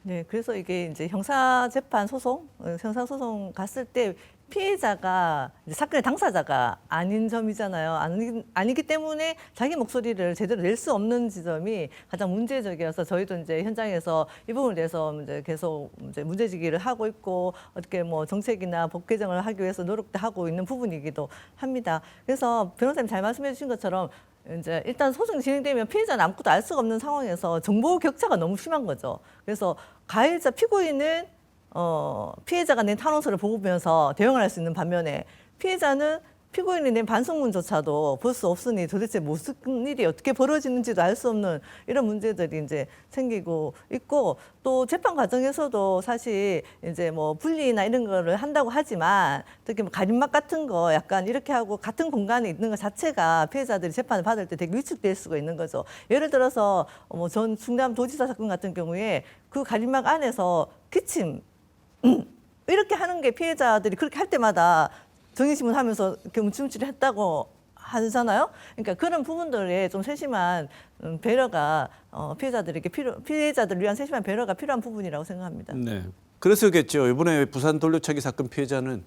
네, 그래서 이게 이제 형사재판 소송, 형사소송 갔을 때 피해자가 이제 사건의 당사자가 아닌 점이잖아요. 아니기 때문에 자기 목소리를 제대로 낼 수 없는 지점이 가장 문제적이어서 저희도 이제 현장에서 이 부분에 대해서 이제 계속 이제 문제제기를 하고 있고 어떻게 뭐 정책이나 법 개정을 하기 위해서 노력도 하고 있는 부분이기도 합니다. 그래서 변호사님 잘 말씀해 주신 것처럼 이제 일단 소송이 진행되면 피해자는 아무것도 알 수가 없는 상황에서 정보 격차가 너무 심한 거죠. 그래서 가해자 피고인은 피해자가 낸 탄원서를 보면서 대응을 할 수 있는 반면에 피해자는 피고인이 낸 반성문조차도 볼 수 없으니 도대체 무슨 일이 어떻게 벌어지는지도 알 수 없는 이런 문제들이 이제 생기고 있고 또 재판 과정에서도 사실 이제 뭐 분리나 이런 거를 한다고 하지만 특히 뭐 가림막 같은 거 약간 이렇게 하고 같은 공간에 있는 것 자체가 피해자들이 재판을 받을 때 되게 위축될 수가 있는 거죠. 예를 들어서 뭐 전 충남 도지사 사건 같은 경우에 그 가림막 안에서 기침 이렇게 하는 게 피해자들이 그렇게 할 때마다 정의신문 하면서 이렇게 움찔움찔 했다고 하잖아요. 그러니까 그런 부분들에 좀 세심한 배려가 피해자들을 위한 세심한 배려가 필요한 부분이라고 생각합니다. 네. 그래서겠죠. 이번에 부산 돌려차기 사건 피해자는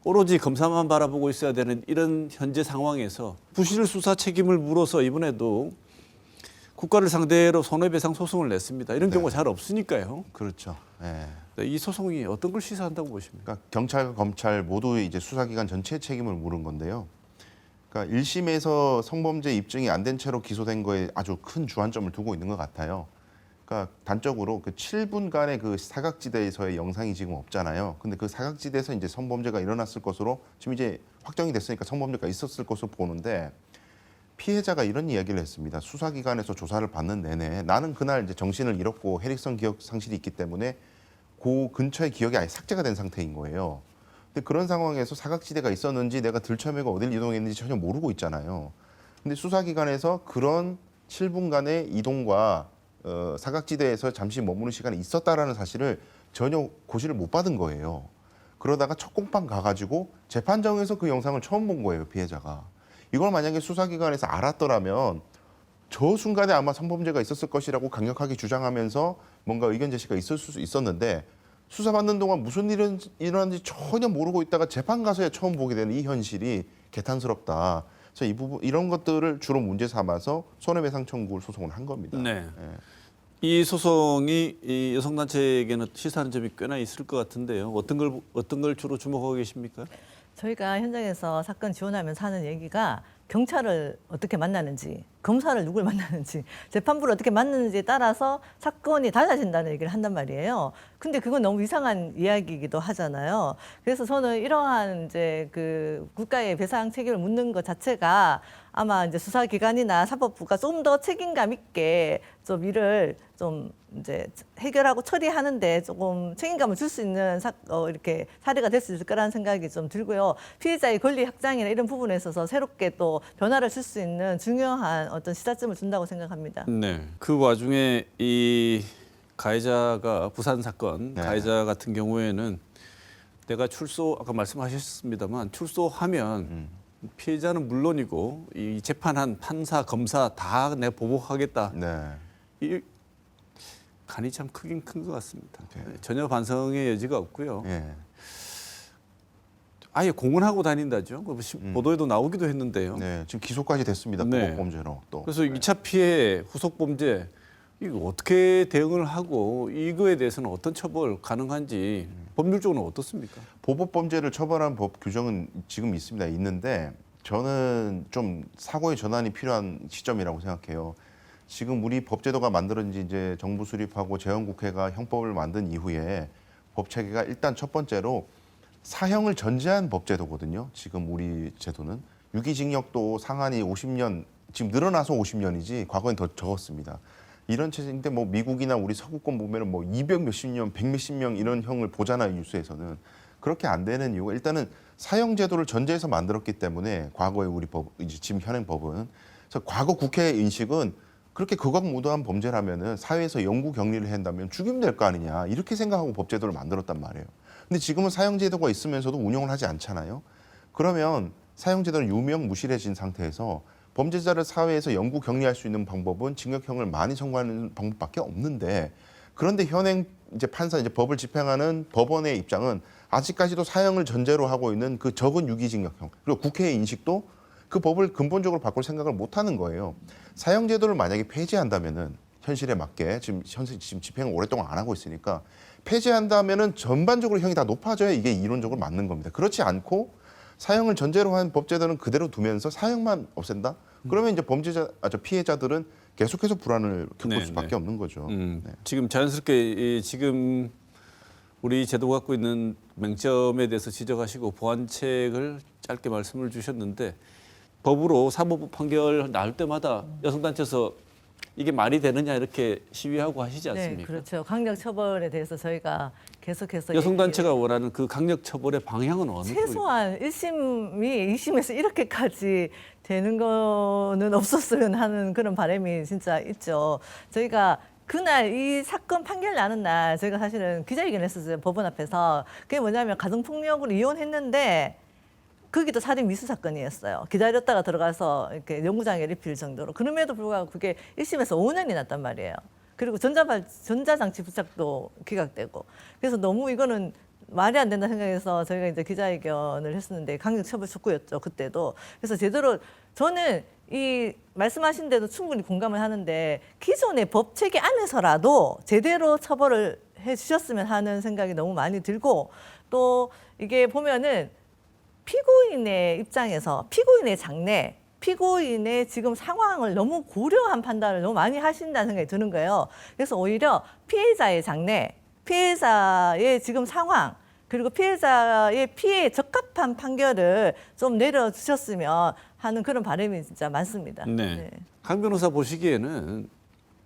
오로지 검사만 바라보고 있어야 되는 이런 현재 상황에서 부실 수사 책임을 물어서 이번에도 국가를 상대로 손해배상 소송을 냈습니다. 이런 경우가 잘 없으니까요. 그렇죠. 예. 이 소송이 어떤 걸 시사한다고 보십니까? 그러니까 경찰과 검찰 모두 이제 수사기관 전체 책임을 물은 건데요. 그러니까 1심에서 성범죄 입증이 안 된 채로 기소된 거에 아주 큰 주안점을 두고 있는 것 같아요. 그러니까 단적으로 그 7분간의 그 사각지대에서의 영상이 지금 없잖아요. 근데 그 사각지대에서 이제 성범죄가 일어났을 것으로 지금 이제 확정이 됐으니까 성범죄가 있었을 것으로 보는데 피해자가 이런 이야기를 했습니다. 수사기관에서 조사를 받는 내내 나는 그날 이제 정신을 잃었고 해릭선 기억 상실이 있기 때문에 그 근처의 기억이 아예 삭제가 된 상태인 거예요. 근데 그런 상황에서 사각지대가 있었는지 내가 들쳐매고 어딜 이동했는지 전혀 모르고 있잖아요. 근데 수사기관에서 그런 7분간의 이동과 사각지대에서 잠시 머무는 시간이 있었다라는 사실을 전혀 고시를 못 받은 거예요. 그러다가 첫 공판 가가지고 재판정에서 그 영상을 처음 본 거예요, 피해자가. 이걸 만약에 수사기관에서 알았더라면 저 순간에 아마 성범죄가 있었을 것이라고 강력하게 주장하면서 뭔가 의견 제시가 있을 수 있었는데 수사받는 동안 무슨 일이 일어났는지 전혀 모르고 있다가 재판 가서야 처음 보게 되는 이 현실이 개탄스럽다. 그래서 이 부분 이런 것들을 주로 문제 삼아서 손해배상 청구 소송을 한 겁니다. 네. 예. 이 소송이 이 여성단체에게는 시사하는 점이 꽤나 있을 것 같은데요. 어떤 걸 주로 주목하고 계십니까? 저희가 현장에서 사건 지원하면서 하는 얘기가 경찰을 어떻게 만나는지, 검사를 누굴 만나는지, 재판부를 어떻게 만나는지에 따라서 사건이 달라진다는 얘기를 한단 말이에요. 근데 그건 너무 이상한 이야기이기도 하잖아요. 그래서 저는 이러한 이제 그 국가의 배상 책임을 묻는 것 자체가 아마 이제 수사기관이나 사법부가 좀 더 책임감 있게 좀 일을 좀 이제 해결하고 처리하는데 조금 책임감을 줄 수 있는 이렇게 사례가 될 수 있을 거라는 생각이 좀 들고요. 피해자의 권리 확장이나 이런 부분에 있어서 새롭게 또 변화를 줄 수 있는 중요한 어떤 시사점을 준다고 생각합니다. 네. 그 와중에 이 가해자가 부산 사건 네. 가해자 같은 경우에는 내가 아까 말씀하셨습니다만 출소하면 피해자는 물론이고 이 재판한 판사, 검사 다 내 보복하겠다. 네. 이 간이 참 크긴 큰 것 같습니다. 네. 전혀 반성의 여지가 없고요. 예. 아예 공언하고 다닌다죠. 보도에도 나오기도 했는데요. 네. 지금 기소까지 됐습니다. 네. 보복범죄로 또. 그래서 2차 피해, 후속 범죄 이거 어떻게 대응을 하고 이거에 대해서는 어떤 처벌 가능한지 법률적으로 어떻습니까? 보복범죄를 처벌하는 법 규정은 지금 있습니다. 있는데 저는 좀 사고의 전환이 필요한 시점이라고 생각해요. 지금 우리 법제도가 만들어진 지 이제 정부 수립하고 재헌국회가 형법을 만든 이후에 법 체계가 일단 첫 번째로 사형을 전제한 법제도거든요. 지금 우리 제도는 유기징역도 상한이 50년, 지금 늘어나서 50년이지 과거엔 더 적었습니다. 이런 체제인데 뭐 미국이나 우리 서구권 보면은 뭐 200 몇십 년, 100 몇십 년 이런 형을 보잖아요, 뉴스에서는. 그렇게 안 되는 이유가 일단은 사형 제도를 전제해서 만들었기 때문에 과거의 우리 법, 이제 지금 현행 법은. 그래서 과거 국회 인식은 그렇게 극악무도한 범죄라면은 사회에서 영구 격리를 한다면 죽이면 될 거 아니냐 이렇게 생각하고 법제도를 만들었단 말이에요. 근데 지금은 사형 제도가 있으면서도 운영을 하지 않잖아요. 그러면 사형 제도는 유명무실해진 상태에서 범죄자를 사회에서 영구 격리할 수 있는 방법은 징역형을 많이 선고하는 방법밖에 없는데 그런데 현행 이제 판사 이제 법을 집행하는 법원의 입장은 아직까지도 사형을 전제로 하고 있는 그 적은 유기징역형 그리고 국회의 인식도 그 법을 근본적으로 바꿀 생각을 못 하는 거예요. 사형 제도를 만약에 폐지한다면은 현실에 맞게 지금 집행을 오랫동안 안 하고 있으니까 폐지한다면은 전반적으로 형이 다 높아져야 이게 이론적으로 맞는 겁니다. 그렇지 않고 사형을 전제로 한 법제도는 그대로 두면서 사형만 없앤다? 그러면 이제 피해자들은 계속해서 불안을 겪을 네, 수밖에 네. 없는 거죠. 네. 지금 자연스럽게 지금 우리 제도가 갖고 있는 맹점에 대해서 지적하시고 보완책을 짧게 말씀을 주셨는데 법으로 사법부 판결 나올 때마다 여성단체에서 이게 말이 되느냐 이렇게 시위하고 하시지 않습니까? 네, 그렇죠. 강력 처벌에 대해서 저희가 계속해서 여성단체가 원하는 그 강력 처벌의 방향은 어느 쪽입니까? 최소한 1심이 2심에서 이렇게까지 되는 거는 없었으면 하는 그런 바람이 진짜 있죠. 저희가 그날 이 사건 판결 나는 날 저희가 사실은 기자회견을 했었어요. 법원 앞에서. 그게 뭐냐면 가정폭력으로 이혼했는데 거기도 살인 미수 사건이었어요. 기다렸다가 들어가서 이렇게 연구장애를 입힐 정도로. 그럼에도 불구하고 그게 1심에서 5년이 났단 말이에요. 그리고 전자장치 부착도 기각되고. 그래서 너무 이거는 말이 안 된다 생각해서 저희가 이제 기자회견을 했었는데 강력처벌 촉구였죠. 그때도. 그래서 제대로 저는 이 말씀하신 데도 충분히 공감을 하는데 기존의 법 체계 안에서라도 제대로 처벌을 해 주셨으면 하는 생각이 너무 많이 들고 또 이게 보면은 피고인의 입장에서 피고인의 장래, 피고인의 지금 상황을 너무 고려한 판단을 너무 많이 하신다는 생각이 드는 거예요. 그래서 오히려 피해자의 장래, 피해자의 지금 상황, 그리고 피해자의 피해에 적합한 판결을 좀 내려주셨으면 하는 그런 바람이 진짜 많습니다. 네. 강 변호사 보시기에는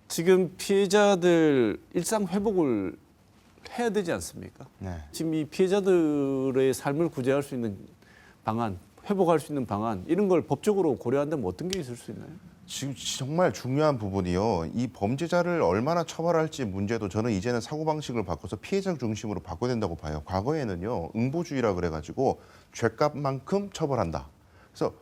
지금 피해자들 일상 회복을 해야 되지 않습니까? 네. 지금 이 피해자들의 삶을 구제할 수 있는 방안, 회복할 수 있는 방안 이런 걸 법적으로 고려한다면 어떤 게 있을 수 있나요? 지금 정말 중요한 부분이요. 이 범죄자를 얼마나 처벌할지 문제도 저는 이제는 사고방식을 바꿔서 피해자 중심으로 바꿔야 된다고 봐요. 과거에는요. 응보주의라 그래가지고 죄값만큼 처벌한다. 그래서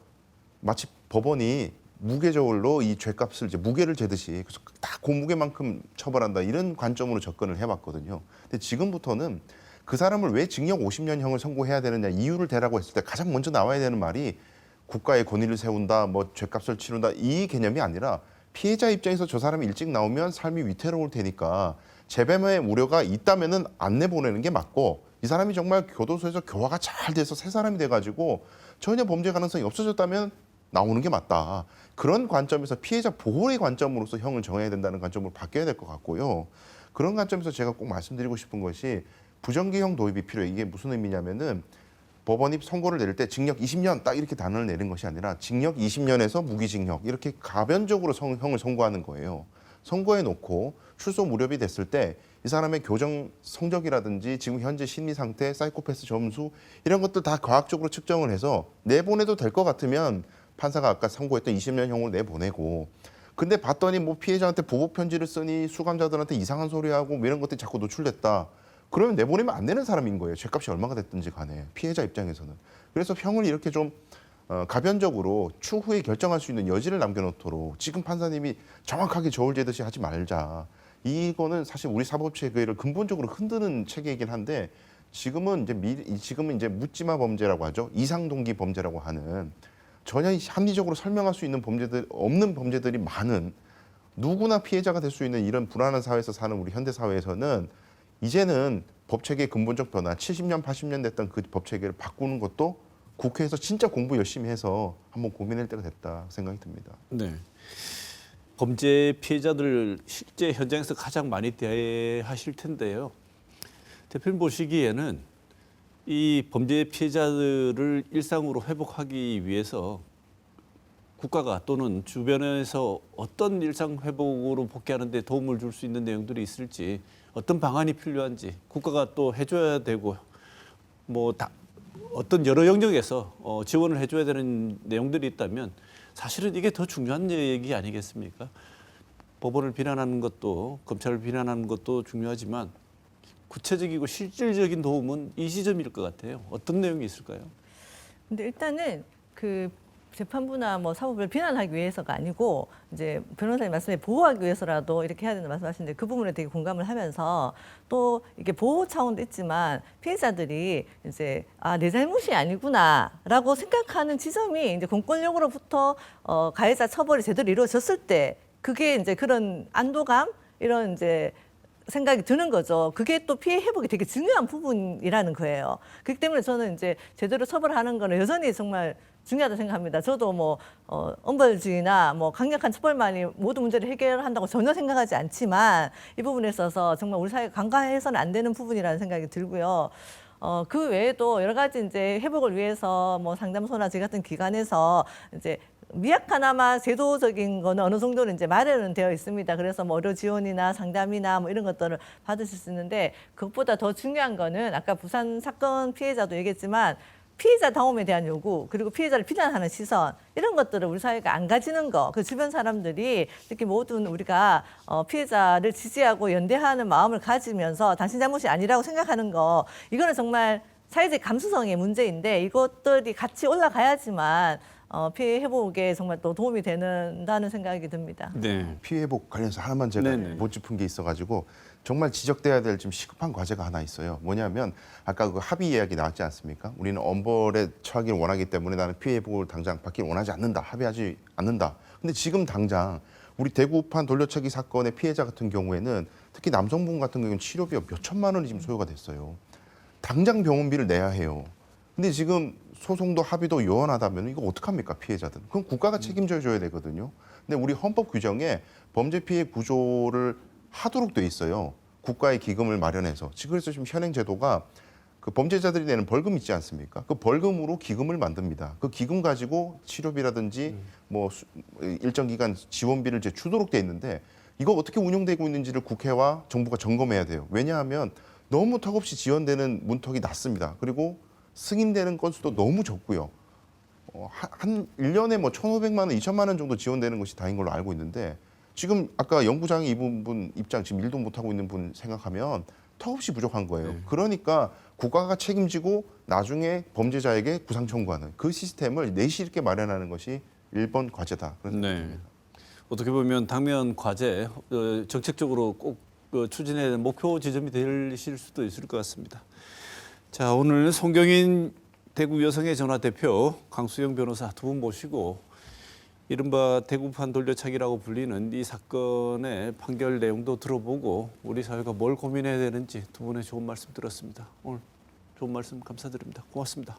마치 법원이 무게저울로 이 죄값을 이제 무게를 재듯이 그래서 딱 그 무게만큼 처벌한다 이런 관점으로 접근을 해봤거든요. 근데 지금부터는 그 사람을 왜 징역 50년형을 선고해야 되느냐 이유를 대라고 했을 때 가장 먼저 나와야 되는 말이 국가의 권위를 세운다, 뭐 죄값을 치른다 이 개념이 아니라 피해자 입장에서 저 사람이 일찍 나오면 삶이 위태로울 테니까 재배의 우려가 있다면은 안 내보내는 게 맞고 이 사람이 정말 교도소에서 교화가 잘 돼서 새 사람이 돼가지고 전혀 범죄 가능성이 없어졌다면 나오는 게 맞다. 그런 관점에서 피해자 보호의 관점으로서 형을 정해야 된다는 관점으로 바뀌어야 될 것 같고요. 그런 관점에서 제가 꼭 말씀드리고 싶은 것이 부정기형 도입이 필요해요. 이게 무슨 의미냐면은 법원이 선고를 내릴 때 징역 20년 딱 이렇게 단어를 내린 것이 아니라 징역 20년에서 무기징역 이렇게 가변적으로 형을 선고하는 거예요. 선고해 놓고 출소 무렵이 됐을 때 이 사람의 교정 성적이라든지 지금 현재 심리 상태, 사이코패스 점수 이런 것들 다 과학적으로 측정을 해서 내보내도 될 것 같으면 판사가 아까 선고했던 20년형으로 내보내고 근데 봤더니 뭐 피해자한테 보복 편지를 쓰니 수감자들한테 이상한 소리하고 뭐 이런 것들이 자꾸 노출됐다. 그러면 내보내면 안 되는 사람인 거예요. 죄값이 얼마가 됐든지 간에 피해자 입장에서는. 그래서 형을 이렇게 좀 가변적으로 추후에 결정할 수 있는 여지를 남겨놓도록 지금 판사님이 정확하게 저울 재듯이 하지 말자. 이거는 사실 우리 사법 체계를 근본적으로 흔드는 체계이긴 한데 지금은 이제 묻지마 범죄라고 하죠. 이상 동기 범죄라고 하는 전혀 합리적으로 설명할 수 있는 없는 범죄들이 많은 누구나 피해자가 될 수 있는 이런 불안한 사회에서 사는 우리 현대 사회에서는 이제는 법체계의 근본적 변화, 70년, 80년 됐던 그 법체계를 바꾸는 것도 국회에서 진짜 공부 열심히 해서 한번 고민할 때가 됐다 생각이 듭니다. 네. 범죄 피해자들 실제 현장에서 가장 많이 대하실 텐데요. 대표님 보시기에는 이 범죄 피해자들을 일상으로 회복하기 위해서 국가가 또는 주변에서 어떤 일상 회복으로 복귀하는 데 도움을 줄 수 있는 내용들이 있을지 어떤 방안이 필요한지 국가가 또 해줘야 되고 뭐 어떤 여러 영역에서 지원을 해줘야 되는 내용들이 있다면 사실은 이게 더 중요한 얘기 아니겠습니까? 법원을 비난하는 것도 검찰을 비난하는 것도 중요하지만 구체적이고 실질적인 도움은 이 지점일 것 같아요. 어떤 내용이 있을까요? 근데 일단은 그 재판부나 뭐 사법을 비난하기 위해서가 아니고 이제 변호사님 말씀에 보호하기 위해서라도 이렇게 해야 된다 말씀하시는데 그 부분에 되게 공감을 하면서 또 이게 보호 차원도 있지만 피해자들이 이제 내 잘못이 아니구나라고 생각하는 지점이 이제 공권력으로부터 가해자 처벌이 제대로 이루어졌을 때 그게 이제 그런 안도감 이런 이제 생각이 드는 거죠. 그게 또 피해 회복이 되게 중요한 부분이라는 거예요. 그렇기 때문에 저는 이제 제대로 처벌하는 거는 여전히 정말 중요하다 생각합니다. 저도 뭐 엄벌주의나 뭐 강력한 처벌만이 모든 문제를 해결한다고 전혀 생각하지 않지만 이 부분에 있어서 정말 우리 사회가 간과해서는 안 되는 부분이라는 생각이 들고요. 그 외에도 여러 가지 이제 회복을 위해서 뭐 상담소나 제 같은 기관에서 이제 미약하나마 제도적인 거는 어느 정도는 이제 마련은 되어 있습니다. 그래서 뭐 의료 지원이나 상담이나 뭐 이런 것들을 받으실 수 있는데 그것보다 더 중요한 거는 아까 부산 사건 피해자도 얘기했지만 피해자 다움에 대한 요구 그리고 피해자를 비난하는 시선 이런 것들을 우리 사회가 안 가지는 거 그 주변 사람들이 특히 모든 우리가 피해자를 지지하고 연대하는 마음을 가지면서 당신 잘못이 아니라고 생각하는 거 이거는 정말 사회적 감수성의 문제인데 이것들이 같이 올라가야지만 피해 회복에 정말 또 도움이 된다는 생각이 듭니다. 네. 피해 회복 관련해서 하나만 제가 네네. 못 짚은 게 있어가지고 정말 지적돼야 될 좀 시급한 과제가 하나 있어요. 뭐냐면 아까 그 합의 이야기 나왔지 않습니까? 우리는 엄벌에 처하기를 원하기 때문에 나는 피해 회복을 당장 받기를 원하지 않는다. 합의하지 않는다. 근데 지금 당장 우리 대구판 돌려차기 사건의 피해자 같은 경우에는 특히 남성분 같은 경우는 치료비가 몇 천만 원이 지금 소요가 됐어요. 당장 병원비를 내야 해요. 근데 지금 소송도 합의도 요원하다면 이거 어떡합니까 피해자들? 그럼 국가가 책임져 줘야 되거든요. 근데 우리 헌법 규정에 범죄 피해 구조를 하도록 돼 있어요. 국가의 기금을 마련해서. 그래서 지금 현행 제도가 그 범죄자들이 내는 벌금 있지 않습니까? 그 벌금으로 기금을 만듭니다. 그 기금 가지고 치료비라든지 뭐 일정 기간 지원비를 이제 주도록 돼 있는데 이거 어떻게 운용되고 있는지를 국회와 정부가 점검해야 돼요. 왜냐하면 너무 턱없이 지원되는 문턱이 낮습니다. 그리고 승인되는 건수도 너무 적고요. 한 1년에 뭐 1,500만 원, 2천만 원 정도 지원되는 것이 다인 걸로 알고 있는데 지금 아까 연구장에 이분 분 입장 지금 일도 못하고 있는 분 생각하면 턱없이 부족한 거예요. 그러니까 국가가 책임지고 나중에 범죄자에게 구상 청구하는 그 시스템을 내실 있게 마련하는 것이 1번 과제다. 그런 네. 생각입니다. 어떻게 보면 당면 과제 정책적으로 꼭 추진해야 되는 목표 지점이 되실 수도 있을 것 같습니다. 자, 오늘 송경인 대구 여성의 전화 대표, 강수영 변호사 두 분 모시고 이른바 대구판 돌려차기라고 불리는 이 사건의 판결 내용도 들어보고 우리 사회가 뭘 고민해야 되는지 두 분의 좋은 말씀 들었습니다. 오늘 좋은 말씀 감사드립니다. 고맙습니다.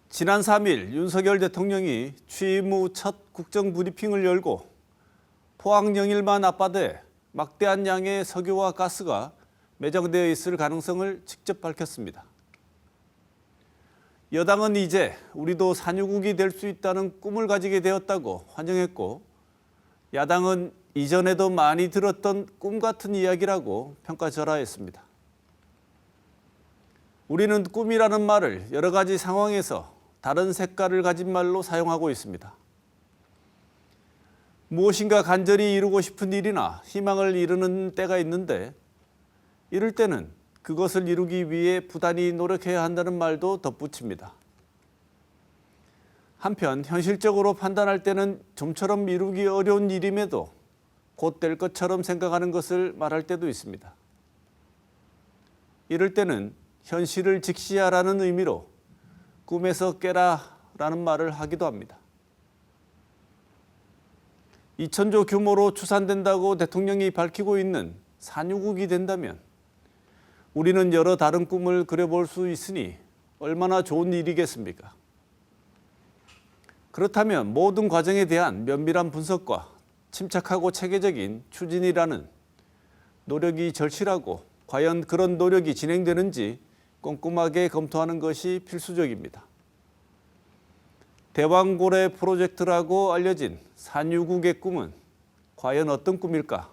지난 3일 윤석열 대통령이 취임 후 첫 국정 브리핑을 열고 포항 영일만 앞바다에 막대한 양의 석유와 가스가 매장되어 있을 가능성을 직접 밝혔습니다. 여당은 이제 우리도 산유국이 될 수 있다는 꿈을 가지게 되었다고 환영했고 야당은 이전에도 많이 들었던 꿈 같은 이야기라고 평가절하했습니다. 우리는 꿈이라는 말을 여러 가지 상황에서 다른 색깔을 가진 말로 사용하고 있습니다. 무엇인가 간절히 이루고 싶은 일이나 희망을 이루는 때가 있는데 이럴 때는 그것을 이루기 위해 부단히 노력해야 한다는 말도 덧붙입니다. 한편 현실적으로 판단할 때는 좀처럼 이루기 어려운 일임에도 곧 될 것처럼 생각하는 것을 말할 때도 있습니다. 이럴 때는 현실을 직시하라는 의미로 꿈에서 깨라라는 말을 하기도 합니다. 2,000조 규모로 추산된다고 대통령이 밝히고 있는 산유국이 된다면 우리는 여러 다른 꿈을 그려볼 수 있으니 얼마나 좋은 일이겠습니까? 그렇다면 모든 과정에 대한 면밀한 분석과 침착하고 체계적인 추진이라는 노력이 절실하고 과연 그런 노력이 진행되는지 꼼꼼하게 검토하는 것이 필수적입니다. 대왕고래 프로젝트라고 알려진 산유국의 꿈은 과연 어떤 꿈일까?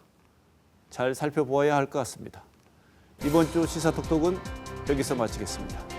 잘 살펴보아야 할 것 같습니다. 이번 주 시사톡톡은 여기서 마치겠습니다.